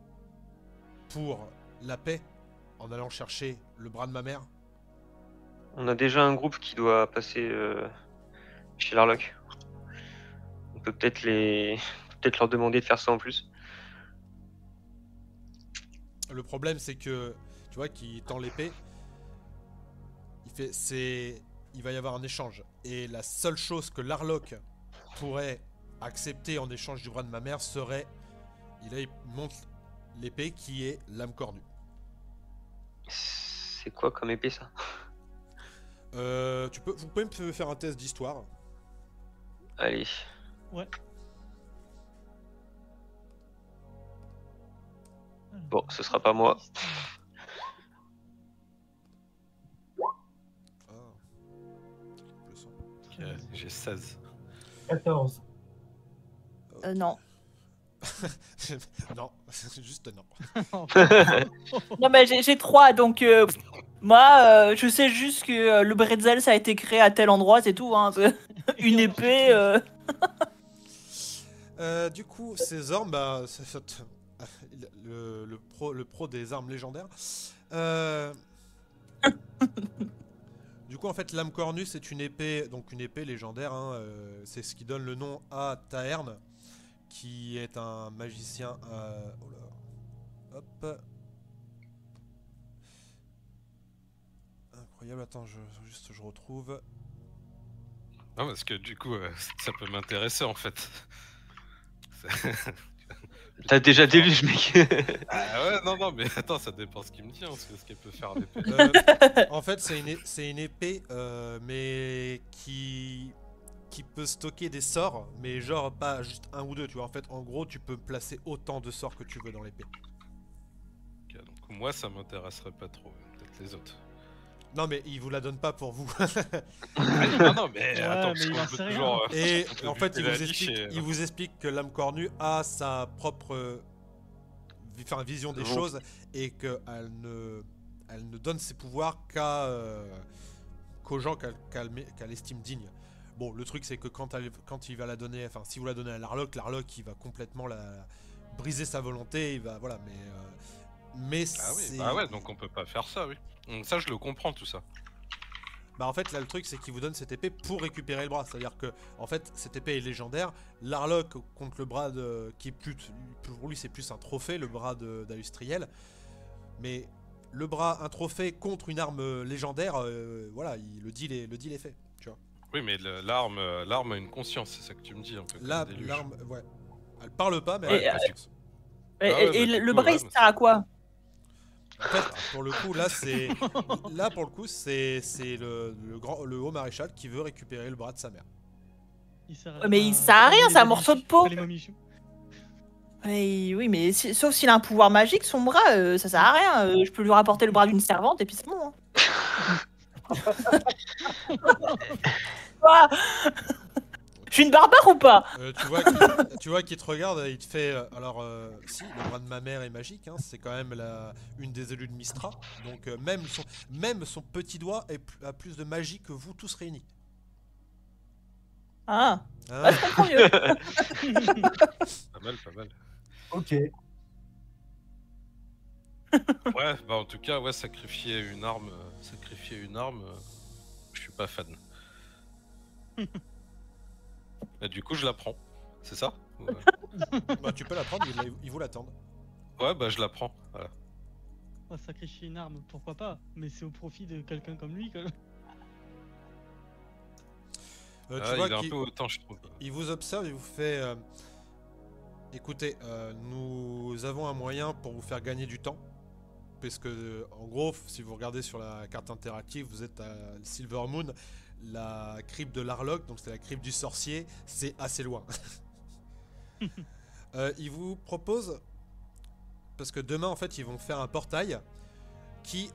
pour la paix en allant chercher le bras de ma mère? On a déjà un groupe qui doit passer chez Larlock. On peut peut-être leur demander de faire ça en plus. Le problème, c'est que, tu vois, qu'il tend l'épée, il va y avoir un échange. Et la seule chose que Larlock pourrait accepter en échange du bras de ma mère serait, il montre l'épée qui est lame cornue. C'est quoi comme épée, ça? Vous pouvez me faire un test d'histoire. Allez. Ouais. Bon, ce sera pas moi. Ah. Le son. J'ai 16. 14. Non. Non, juste non. Non, mais j'ai 3, donc moi, je sais juste que le bretzel, ça a été créé à tel endroit, c'est tout. Hein. Une épée. Du coup, ces armes, bah, le pro des armes légendaires. Du coup, en fait, l'âme cornue, c'est une épée, donc une épée légendaire. Hein, c'est ce qui donne le nom à Taerne, qui est un magicien. Oh là. Hop. incroyable. Attends, je retrouve. Non, parce que du coup, ça peut m'intéresser en fait. T'as déjà déluge, mec. Ah ouais, non, mais attends, ça dépend ce qu'il me dit, hein, ce qu'elle peut faire l'épée. En fait, c'est une épée, mais qui peut stocker des sorts, mais genre pas juste un ou deux, tu vois. En fait, en gros, tu peux placer autant de sorts que tu veux dans l'épée. Ok, donc moi, ça m'intéresserait pas trop, peut-être les autres. Non, mais il vous la donne pas pour vous. Non, mais Ouais, attends, mais parce il qu'on en peut sait toujours. Et on peut en fait, buter la niche et- il vous explique que l'âme cornue a sa propre vision des Bon. choses et qu'elle ne donne ses pouvoirs qu'aux gens qu'elle estime dignes. Bon, le truc, c'est que quand il va la donner, enfin, si vous la donnez à Larlock, il va complètement briser sa volonté, il va, voilà, mais Ah oui, c'est... bah ouais, donc on peut pas faire ça, oui. Donc ça, je le comprends, tout ça. Bah en fait là le truc c'est qu'il vous donne cette épée pour récupérer le bras, c'est-à-dire que en fait cette épée est légendaire, Larlock contre le bras qui est plus, pour lui c'est plus un trophée, le bras d'Alustriel, mais le bras, un trophée contre une arme légendaire, voilà, le deal est fait, tu vois. Oui, mais l'arme a une conscience, c'est ça que tu me dis, un peu. Là, comme Déluge. l'arme, ouais, elle parle pas mais Et, elle a bah, conscience. Et, Ah ouais, et bah, du le coup, bras, ouais, il sert à quoi? En fait, pour le coup, là pour le coup, c'est le haut maréchal qui veut récupérer le bras de sa mère. Mais il sert à rien, c'est un morceau de peau. Les momichons. Oui, mais sauf s'il a un pouvoir magique, son bras, ça sert à rien. Je peux lui rapporter le bras d'une servante et puis c'est bon. Hein. Quoi? Je suis une barbare ou pas? Tu vois qu'il te regarde et il te fait alors si le bras de ma mère est magique, hein, c'est quand même une des élus de Mystra, donc même son petit doigt a plus de magie que vous tous réunis. Ah, Hein. bah, je comprends mieux. Pas mal, pas mal. Ok. Ouais, bah en tout cas, ouais, sacrifier une arme, je suis pas fan. Bah, du coup, je la prends, c'est ça? Bah tu peux la prendre, ils vous l'attendent. Ouais, bah je la prends, voilà. Oh, sacrifier une arme, pourquoi pas? Mais c'est au profit de quelqu'un comme lui, quand même. Tu Ah, vois il est un qu'il peu autant, je trouve. il vous observe, il vous fait écoutez, nous avons un moyen pour vous faire gagner du temps. Parce que, en gros, si vous regardez sur la carte interactive, vous êtes à Silver Moon, la crypte de Larlock, donc c'est la crypte du sorcier, c'est assez loin. Il vous propose, parce que demain en fait ils vont faire un portail qui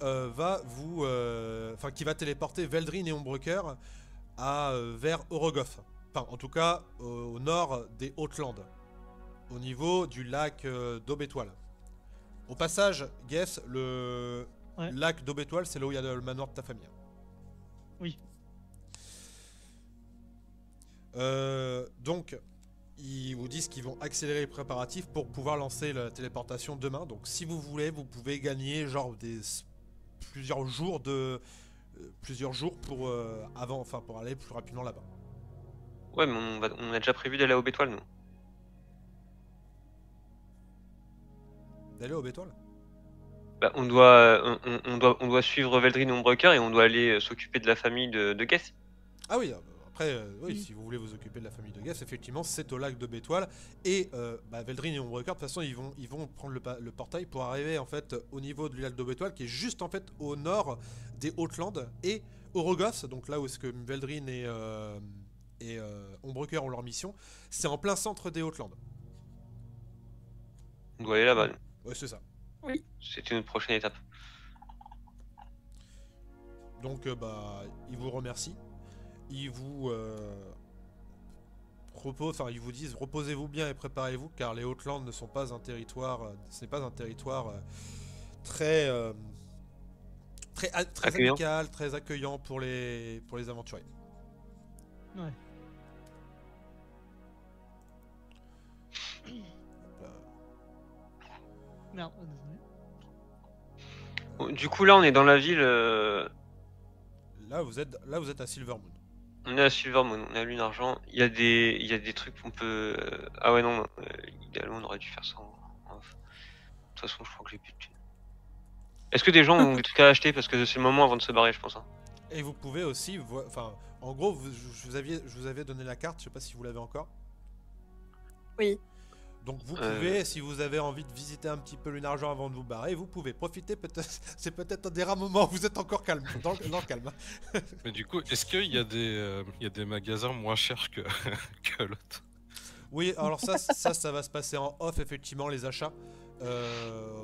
qui va téléporter Veldrin et Ombrecoeur vers Orogoth. Enfin, en tout cas, au nord des Hautes-Landes, au niveau du lac d'Aube-Étoile. Au passage, Guess, le Ouais. lac d'Aube-Étoile, c'est là où il y a le manoir de ta famille. Oui. Donc, ils vous disent qu'ils vont accélérer les préparatifs pour pouvoir lancer la téléportation demain. Donc, si vous voulez, vous pouvez gagner genre plusieurs jours pour pour aller plus rapidement là-bas. Ouais, mais on a déjà prévu d'aller à Aube-Étoile, nous. D'aller au Bétoile. Bah, on doit suivre Veldrin et Ombrecoeur et on doit aller s'occuper de la famille de Guess. Ah oui, après, oui, Oui. si vous voulez vous occuper de la famille de Guess, effectivement, c'est au lac de Bétoile. Et Veldrin et Ombrecoeur, de toute façon, ils vont prendre le portail pour arriver en fait au niveau du lac de Bétoile, qui est juste en fait au nord des Hautes-Landes et Orogoth, donc là où est-ce que Veldrin et Ombrecoeur ont leur mission, c'est en plein centre des Hautes-Landes. On doit aller là-bas, nous. Ouais, c'est ça. C'était notre prochaine étape. Donc, ils vous remercient. Ils vous ils vous disent reposez-vous bien et préparez-vous, car les Hautes-Landes ne sont pas un territoire, ce n'est pas un territoire très Accueillant. amical, très accueillant pour les aventuriers. Ouais. Merde, oh, désolé. Du coup, là, on est dans la ville. Là, vous êtes à Silver Moon. On est à Silvermoon, on est à Lune Argent. Il y a des trucs qu'on peut. Ah ouais, non, idéalement, on aurait dû faire ça en off. De toute façon, je crois que j'ai plus de thunes. Est-ce que des gens ont des trucs à acheter? Parce que c'est le moment avant de se barrer, je pense. Hein. Et vous pouvez aussi, enfin, en gros, je vous avais donné la carte, je sais pas si vous l'avez encore. Oui. Donc vous pouvez, si vous avez envie de visiter un petit peu Lunargent avant de vous barrer, vous pouvez profiter, peut-être, c'est peut-être un des rares moments où vous êtes encore calme, dans le calme. Mais du coup, est-ce qu'il y a des magasins moins chers que, que l'autre? Oui, alors ça va se passer en off, effectivement, les achats,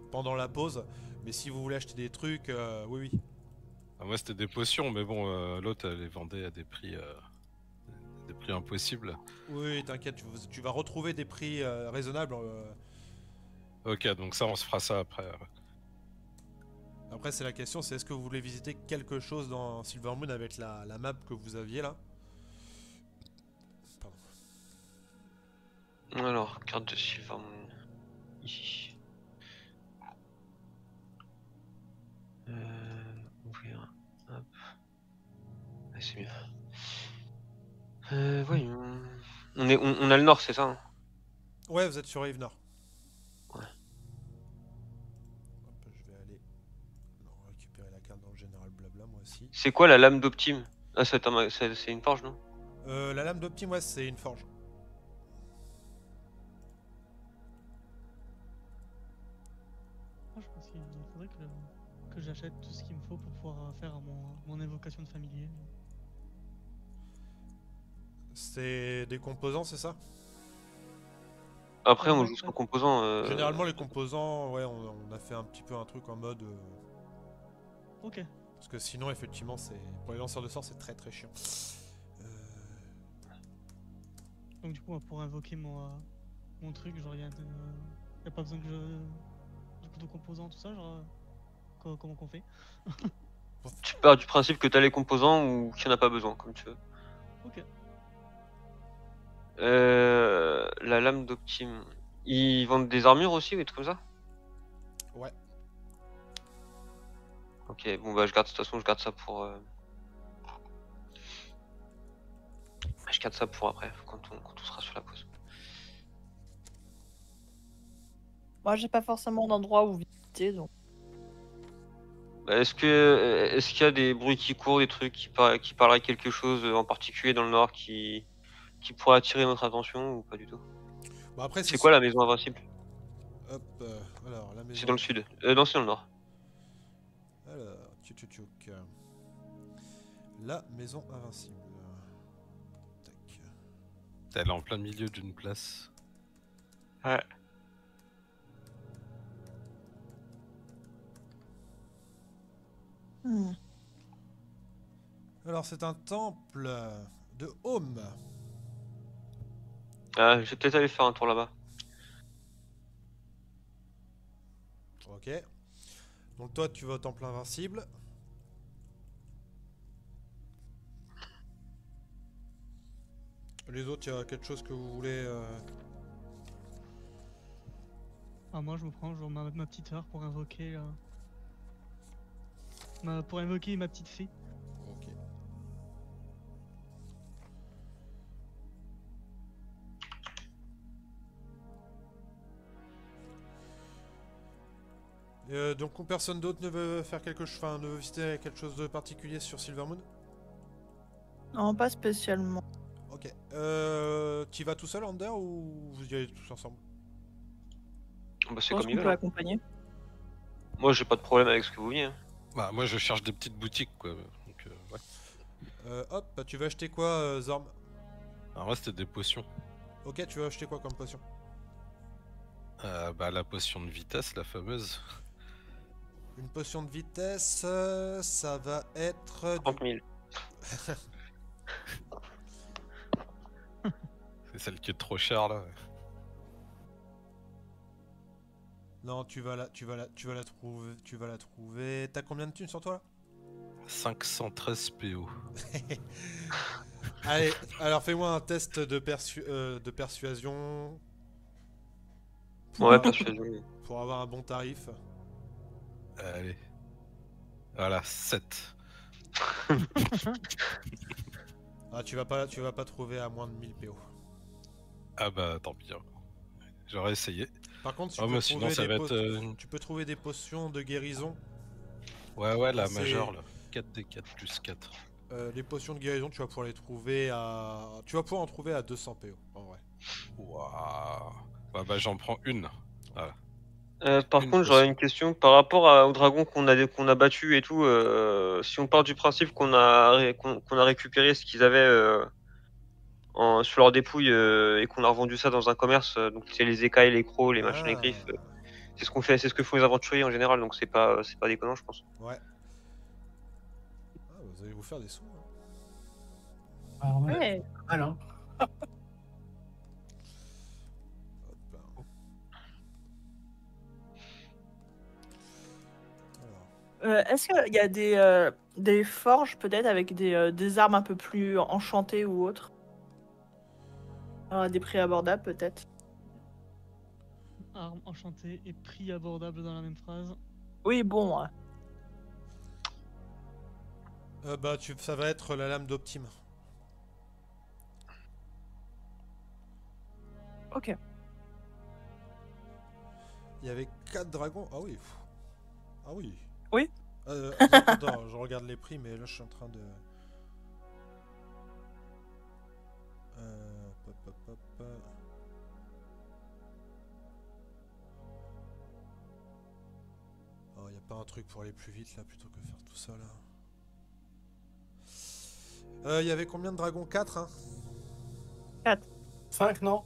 pendant la pause. Mais si vous voulez acheter des trucs, oui, oui. Ah, moi, c'était des potions, mais bon, l'autre, elle les vendait à des prix impossibles. Oui, t'inquiète, tu vas retrouver des prix raisonnables. Ok, donc ça, on se fera ça après. Après, c'est la question, c'est est-ce que vous voulez visiter quelque chose dans Silvermoon avec la map que vous aviez là? Pardon. Alors, carte de Silvermoon. Ici. Ouvrir. Hop. Ah, c'est mieux. Oui. On a le nord, c'est ça hein? Ouais, vous êtes sur Rive Nord. Ouais. Hop, je vais aller récupérer la carte dans le général blabla, moi aussi. C'est quoi la lame d'Optime? Ah, c'est une forge, non? La lame d'Optime, ouais, c'est une forge. Moi, je pense qu'il faudrait que j'achète tout ce qu'il me faut pour pouvoir faire mon invocation de familier. C'est des composants, c'est ça? Après, on Ouais, joue sans ouais. composants. Généralement, les composants, ouais, on a fait un petit peu un truc en mode. Ok. Parce que sinon, effectivement, pour les lanceurs de sorts, c'est très très chiant. Donc du coup, pour invoquer mon truc, genre, y a pas besoin que du coup de composants, tout ça, genre, comment qu'on fait? Tu pars du principe que t'as les composants ou qu'il n'y en a pas besoin, comme tu veux. Ok. La lame d'Optime. Ils vendent des armures aussi ou des trucs comme ça? Ouais. Ok, bon bah de toute façon je garde ça pour... Je garde ça pour après, quand on sera sur la pause. Moi, j'ai pas forcément d'endroit où visiter, donc. Bah, est-ce qu'il y a des bruits qui courent, des trucs qui parleraient quelque chose en particulier dans le nord qui pourrait attirer notre attention ou pas du tout? Bon, après, C'est quoi la maison invincible? Hop, alors, la maison. C'est dans le sud. Non, c'est dans le nord. Alors, tchouk. La maison invincible. Tac. Elle est en plein milieu d'une place. Ouais. Alors, c'est un temple de Home. Je vais peut-être aller faire un tour là-bas. Ok. Donc, toi, tu vas au temple invincible. Les autres, il y a quelque chose que vous voulez. Ah, moi, je me prends genre ma petite heure pour invoquer. Pour invoquer ma petite fée. Ok. Donc personne d'autre ne veut faire quelque chose, enfin ne veut visiter quelque chose de particulier sur Silvermoon? Non, pas spécialement. Ok. Tu vas tout seul, Ander, ou vous y allez tous ensemble? Bah, Je c'est pense comme qu'on ils peut veulent. l'accompagner. Moi j'ai pas de problème avec ce que vous vouliez. Bah, moi, je cherche des petites boutiques, quoi. Donc, ouais. Hop, bah, tu vas acheter quoi, Zorm? Alors, moi, c'était des potions. Ok, tu vas acheter quoi comme potion? Bah, la potion de vitesse, la fameuse. Une potion de vitesse, ça va être 30 000. C'est celle qui est trop chère, là. Non, tu vas la trouver. T'as combien de thunes sur toi là? 513 PO. Allez, alors fais-moi un test de persuasion. Ouais, persuasion. Pour avoir un bon tarif. Allez. Voilà, 7. Ah, tu vas pas trouver à moins de 1000 PO. Ah bah, tant pis. Hein. J'aurais essayé. Par contre, Ah, mais sinon, ça va être... tu peux trouver des potions de guérison. Ouais, la C'est- majeure, là. 4d4 plus 4. Les potions de guérison, tu vas pouvoir les trouver à. Tu vas pouvoir en trouver à 200 PO, en vrai. Waouh. Ouais, bah j'en prends une. Voilà. Par Une contre, j'aurais potion. une question par rapport au dragon qu'on a battu et tout. Si on part du principe qu'on a récupéré ce qu'ils avaient sur leur dépouille et qu'on a revendu ça dans un commerce, donc c'est les écailles, les crocs, les machins, les griffes. C'est ce qu'on fait, c'est ce que font les aventuriers en général, donc c'est pas déconnant, je pense. Ouais. Ah, vous allez vous faire des sous. Hein. Ah ouais. Ouais. Alors. Hop là. Alors. Est-ce qu'il y a des forges peut-être avec des armes un peu plus enchantées ou autres? À des prix abordables peut-être. Arme enchantée et prix abordable dans la même phrase. Oui, bon. Bah, ça va être la lame d'Optime. Ok. Il y avait 4 dragons. Ah oui. Ah oui. Oui. Attends, je regarde les prix, mais là je suis en train de. Pop, pop, pop. Oh, y a pas un truc pour aller plus vite là plutôt que faire tout ça là. Il y avait combien de dragons? 4 hein? 5, non?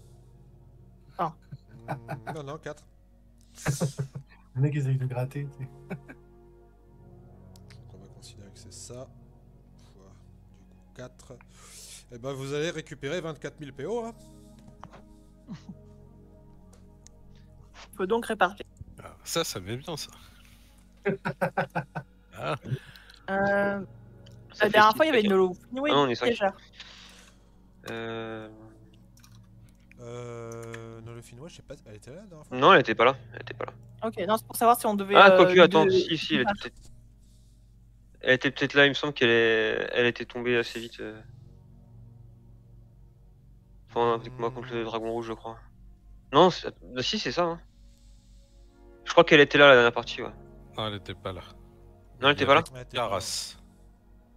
Non, non, 4. Le mec essaye de gratter. Tu sais. On va considérer que c'est ça. Fois, du coup, 4. Et ben vous allez récupérer 24 000 PO. Hein. Faut donc répartir. Ah, ça met bien ça. Ah, La Ça fait dernière six fois, il y avait chacun. une Finway Ah non, on est cinq. déjà. Non, le Finnois, je sais pas, elle était là la dernière fois? Non, elle était pas là. Ok, non, c'est pour savoir si on devait. Ah, quoique, lui attends, de- si, elle était peut-être là, il me semble elle était tombée assez vite. Enfin, avec moi contre le dragon rouge, je crois. Non, si, c'est ça. Hein. Je crois qu'elle était là la dernière partie, ouais. non, elle était pas là. Non, elle était pas là. Ouais, t'es pas là. Caras.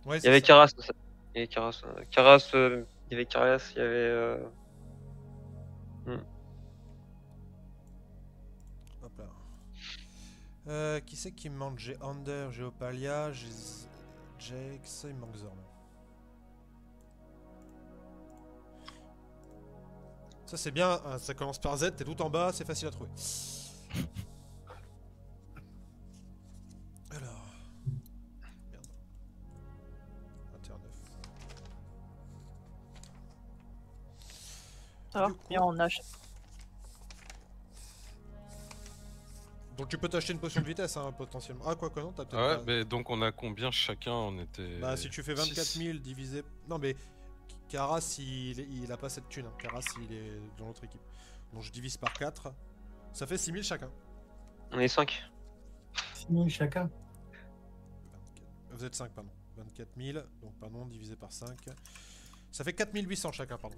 Ouais, Il y avait ça. Caras. Il y avait Caras. Caras, il y avait Caras, il y avait. Hop là. Qui c'est qui me manque? J'ai Under, j'ai Opalia, j'ai Jax, il me manque Zorn. Ça c'est bien, hein, ça commence par Z, t'es tout en bas, c'est facile à trouver. Alors. Merde. 21,9. Savoir Du coup- combien on achète. Donc tu peux t'acheter une potion de vitesse hein, potentiellement. Ah quoi que non, t'as peut-être Ouais, pas- mais donc on a combien chacun? On était. Bah si tu fais 24 six. 000 divisé... Non mais Karas il a pas cette thune, hein. Karas il est dans l'autre équipe. Donc je divise par 4, ça fait 6 000 chacun. On est 5. 6 000 chacun. 24. Vous êtes 5 pardon. 24 000, donc pardon, divisé par 5. Ça fait 4 800 chacun pardon.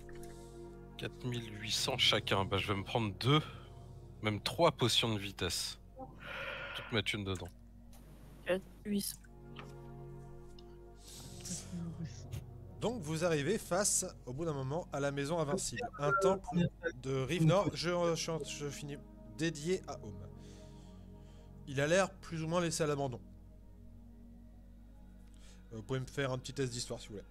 4800 chacun. Bah, je vais me prendre 2, même 3 potions de vitesse. Toutes mettre une dedans. 8. Donc vous arrivez face, au bout d'un moment, à la maison invincible. Un temple de Rive Nord, je finis, dédié à Home. Il a l'air plus ou moins laissé à l'abandon. Vous pouvez me faire un petit test d'histoire si vous voulez.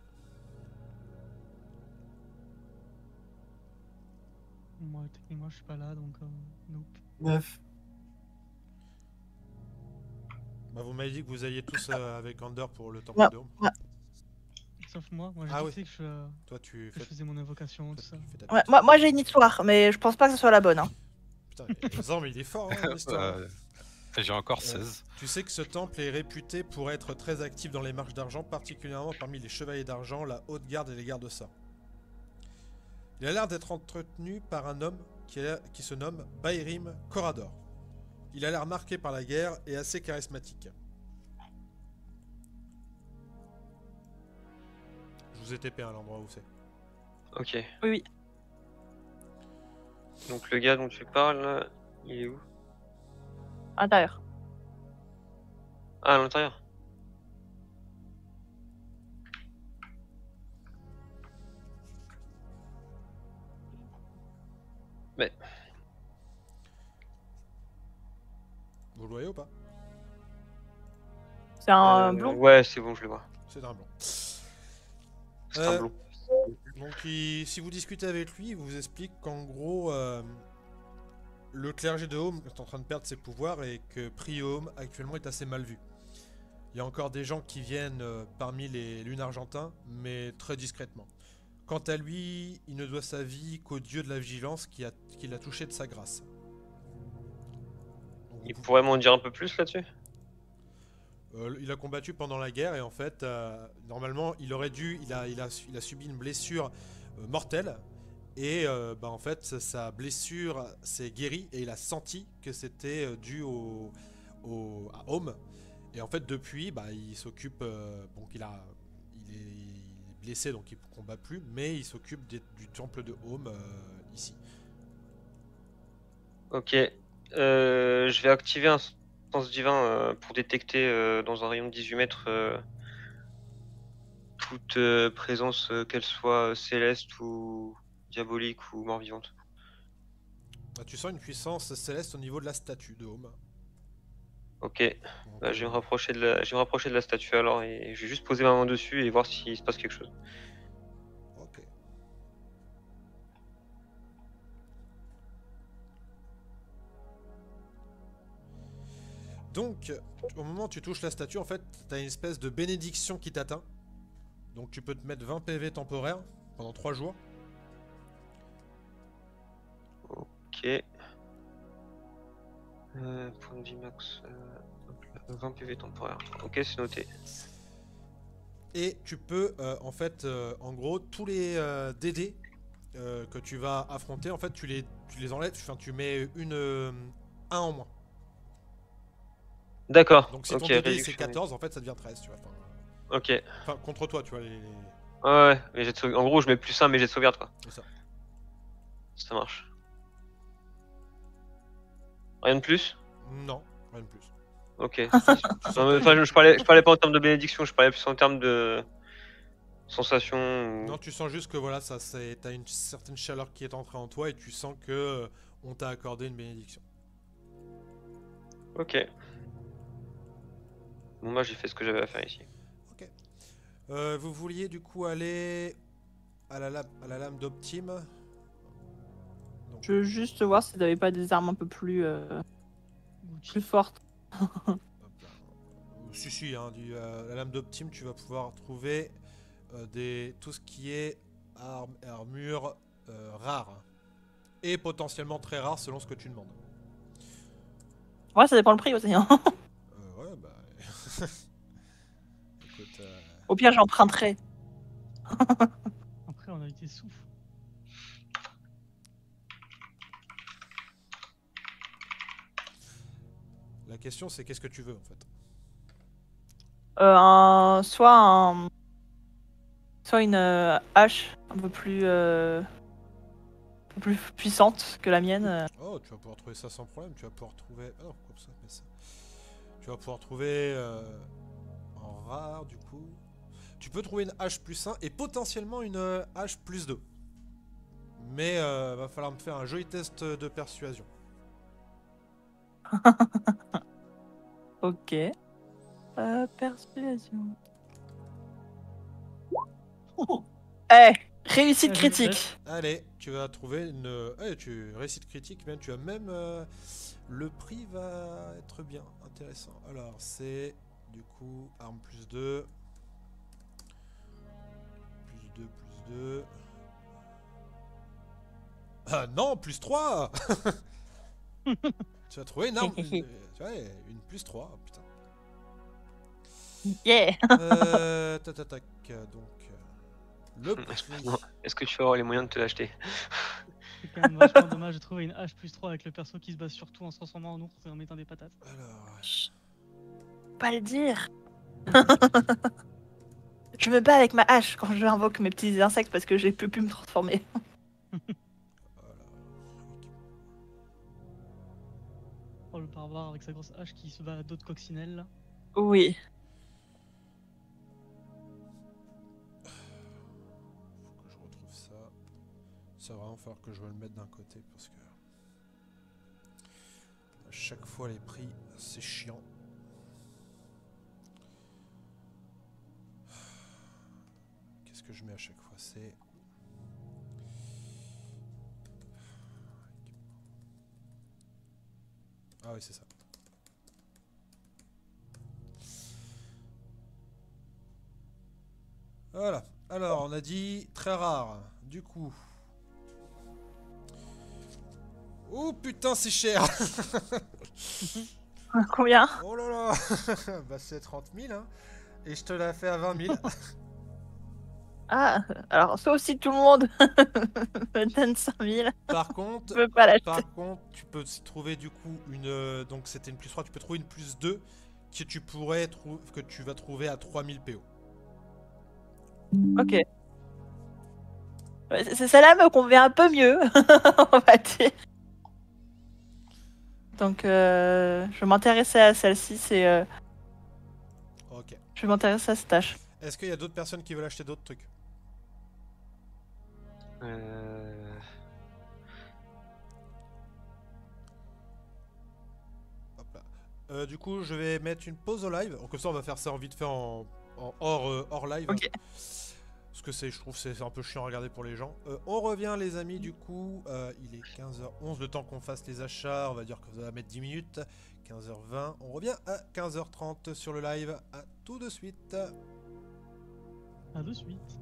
Moi, techniquement, je suis pas là, donc nope. 9. Bah, vous m'avez dit que vous alliez tous avec Under pour le temple Ouais. de Home. Sauf moi, j'ai Ah dit oui. que Toi tu je fais... faisais mon invocation, tout ça. tu fais ta Ouais, petite- moi j'ai une histoire, mais je pense pas que ce soit la bonne. Hein. Putain, mais Zan, mais il est fort hein, l'histoire. Et j'ai encore 16. Tu sais que ce temple est réputé pour être très actif dans les marches d'argent, particulièrement parmi les chevaliers d'argent, la haute garde et les gardes ça. Il a l'air d'être entretenu par un homme qui se nomme Bayrim Corador. Il a l'air marqué par la guerre et assez charismatique. Je vous ai TP à l'endroit où c'est. Ok. Oui. Donc le gars dont tu parles, il est où? Intérieur. Ah, à l'intérieur. Vous le voyez ou pas? C'est un blond. Ouais, c'est bon, je le vois. C'est un blond. C'est un blond. Donc, si vous discutez avec lui, il vous explique qu'en gros, le clergé de Home est en train de perdre ses pouvoirs et que Priome actuellement est assez mal vu. Il y a encore des gens qui viennent parmi les lunes argentins, mais très discrètement. Quant à lui, il ne doit sa vie qu'au dieu de la vigilance qui l'a touché de sa grâce. Donc, Il pourrait m'en dire un peu plus là-dessus? il a combattu pendant la guerre et en fait, normalement, il a subi une blessure mortelle et en fait, sa blessure s'est guérie et il a senti que c'était dû à Home. Et en fait, depuis, il s'occupe, donc il est blessé donc il ne combat plus, mais il s'occupe du temple de Home ici. Ok. Je vais activer un sens divin pour détecter dans un rayon de 18 mètres toute présence, qu'elle soit céleste ou diabolique ou mort-vivante. Tu sens une puissance céleste au niveau de la statue de Home. Ok. Donc, Je vais me rapprocher de la statue alors et je vais juste poser ma main dessus et voir s'il se passe quelque chose. ok. Donc, au moment où tu touches la statue, en fait, tu as une espèce de bénédiction qui t'atteint. Donc tu peux te mettre 20 PV temporaires pendant 3 jours. Ok. Point de vie max. 20 PV temporaire. Ok, c'est noté. Et tu peux, en gros, tous les DD que tu vas affronter, en fait, tu les enlèves, enfin, tu mets un en moins. D'accord. Donc si ok, ton DD c'est réduction. 14, en fait, ça devient 13, tu vois. Ok. Enfin, contre toi, tu vois. Ouais, mais jet de sauvegarde. En gros, je mets plus 1 mais jet de sauvegarde quoi. C'est ça. Ça marche. Rien de plus? Non, rien de plus. Ok. Non, mais, enfin, je parlais pas en termes de bénédiction, je parlais plus en termes de sensation. Non, tu sens juste que voilà, t'as une certaine chaleur qui est entrée en toi et tu sens que on t'a accordé une bénédiction. Ok. Bon, moi j'ai fait ce que j'avais à faire ici. Ok. Vous vouliez du coup aller à la lame d'Optime. Je veux juste voir si t'avais pas des armes un peu plus fortes. Hop là. Si, hein, la lame d'Optime, tu vas pouvoir trouver tout ce qui est armure rare. Et potentiellement très rare selon ce que tu demandes. Ouais, ça dépend le prix aussi. Hein. Ouais, bah. Écoute. Au pire, j'emprunterai. Après, on a été souffle. La question c'est qu'est-ce que tu veux en fait. Soit une hache un peu plus puissante que la mienne. Oh, tu vas pouvoir trouver ça sans problème. Tu vas pouvoir trouver. Ah non, comme ça, mais ça. Tu vas pouvoir trouver en rare du coup. Tu peux trouver une H plus 1 et potentiellement une H plus 2. Mais va falloir me faire un joli test de persuasion. Ok. Persuasion. Réussite critique. Allez, tu vas trouver une. Tu réussite critique, même. Tu as même. Le prix va être bien intéressant. Alors, c'est du coup arme plus 2. Plus 2, plus 2. Ah non, plus 3. Tu vas trouver une arme. Une plus 3, putain. Yeah. Tac. Donc. Le prix. Est-ce que tu vas avoir les moyens de te l'acheter? C'est quand même vachement dommage de trouver une H plus 3 avec le perso qui se base surtout en se transformant en ours et en mettant des patates. Alors. Pas le dire. Je me bats avec ma hache quand je invoque mes petits insectes parce que j'ai plus pu me transformer. Voilà. Oh, le barbare avec sa grosse hache qui se bat à d'autres coccinelles là. Oui. Faut que je retrouve ça. Ça va vraiment falloir que je me le mette d'un côté parce que. chaque fois les prix, c'est chiant. Qu'est-ce que je mets à chaque fois? C'est... Ah oui, c'est ça. Voilà. Alors, on a dit très rare. Du coup... Oh putain, c'est cher. Combien? Oh là là. Bah c'est 30 000, hein. Et je te l'ai fait à 20 000. Ah, alors ça aussi tout le monde me donne 5000. Par Je contre, peux pas l'acheter. tu peux aussi trouver du coup une... donc c'était une plus 3, tu peux trouver une plus 2 que tu pourrais que tu vas trouver à 3000 PO. Ok. Ouais, celle-là me convient un peu mieux, on va dire. Donc je m'intéressais à celle-ci, c'est... Ok. Je m'intéresse à cette tâche. Est-ce qu'il y a d'autres personnes qui veulent acheter d'autres trucs? Hop là. Du coup, je vais mettre une pause au live. Comme ça, on va faire ça vite fait en hors live. Ok. Parce que je trouve que c'est un peu chiant à regarder pour les gens. On revient les amis du coup. Il est 15h11. Le temps qu'on fasse les achats, on va dire que ça va mettre 10 minutes. 15h20. On revient à 15h30 sur le live. À tout de suite. À de suite.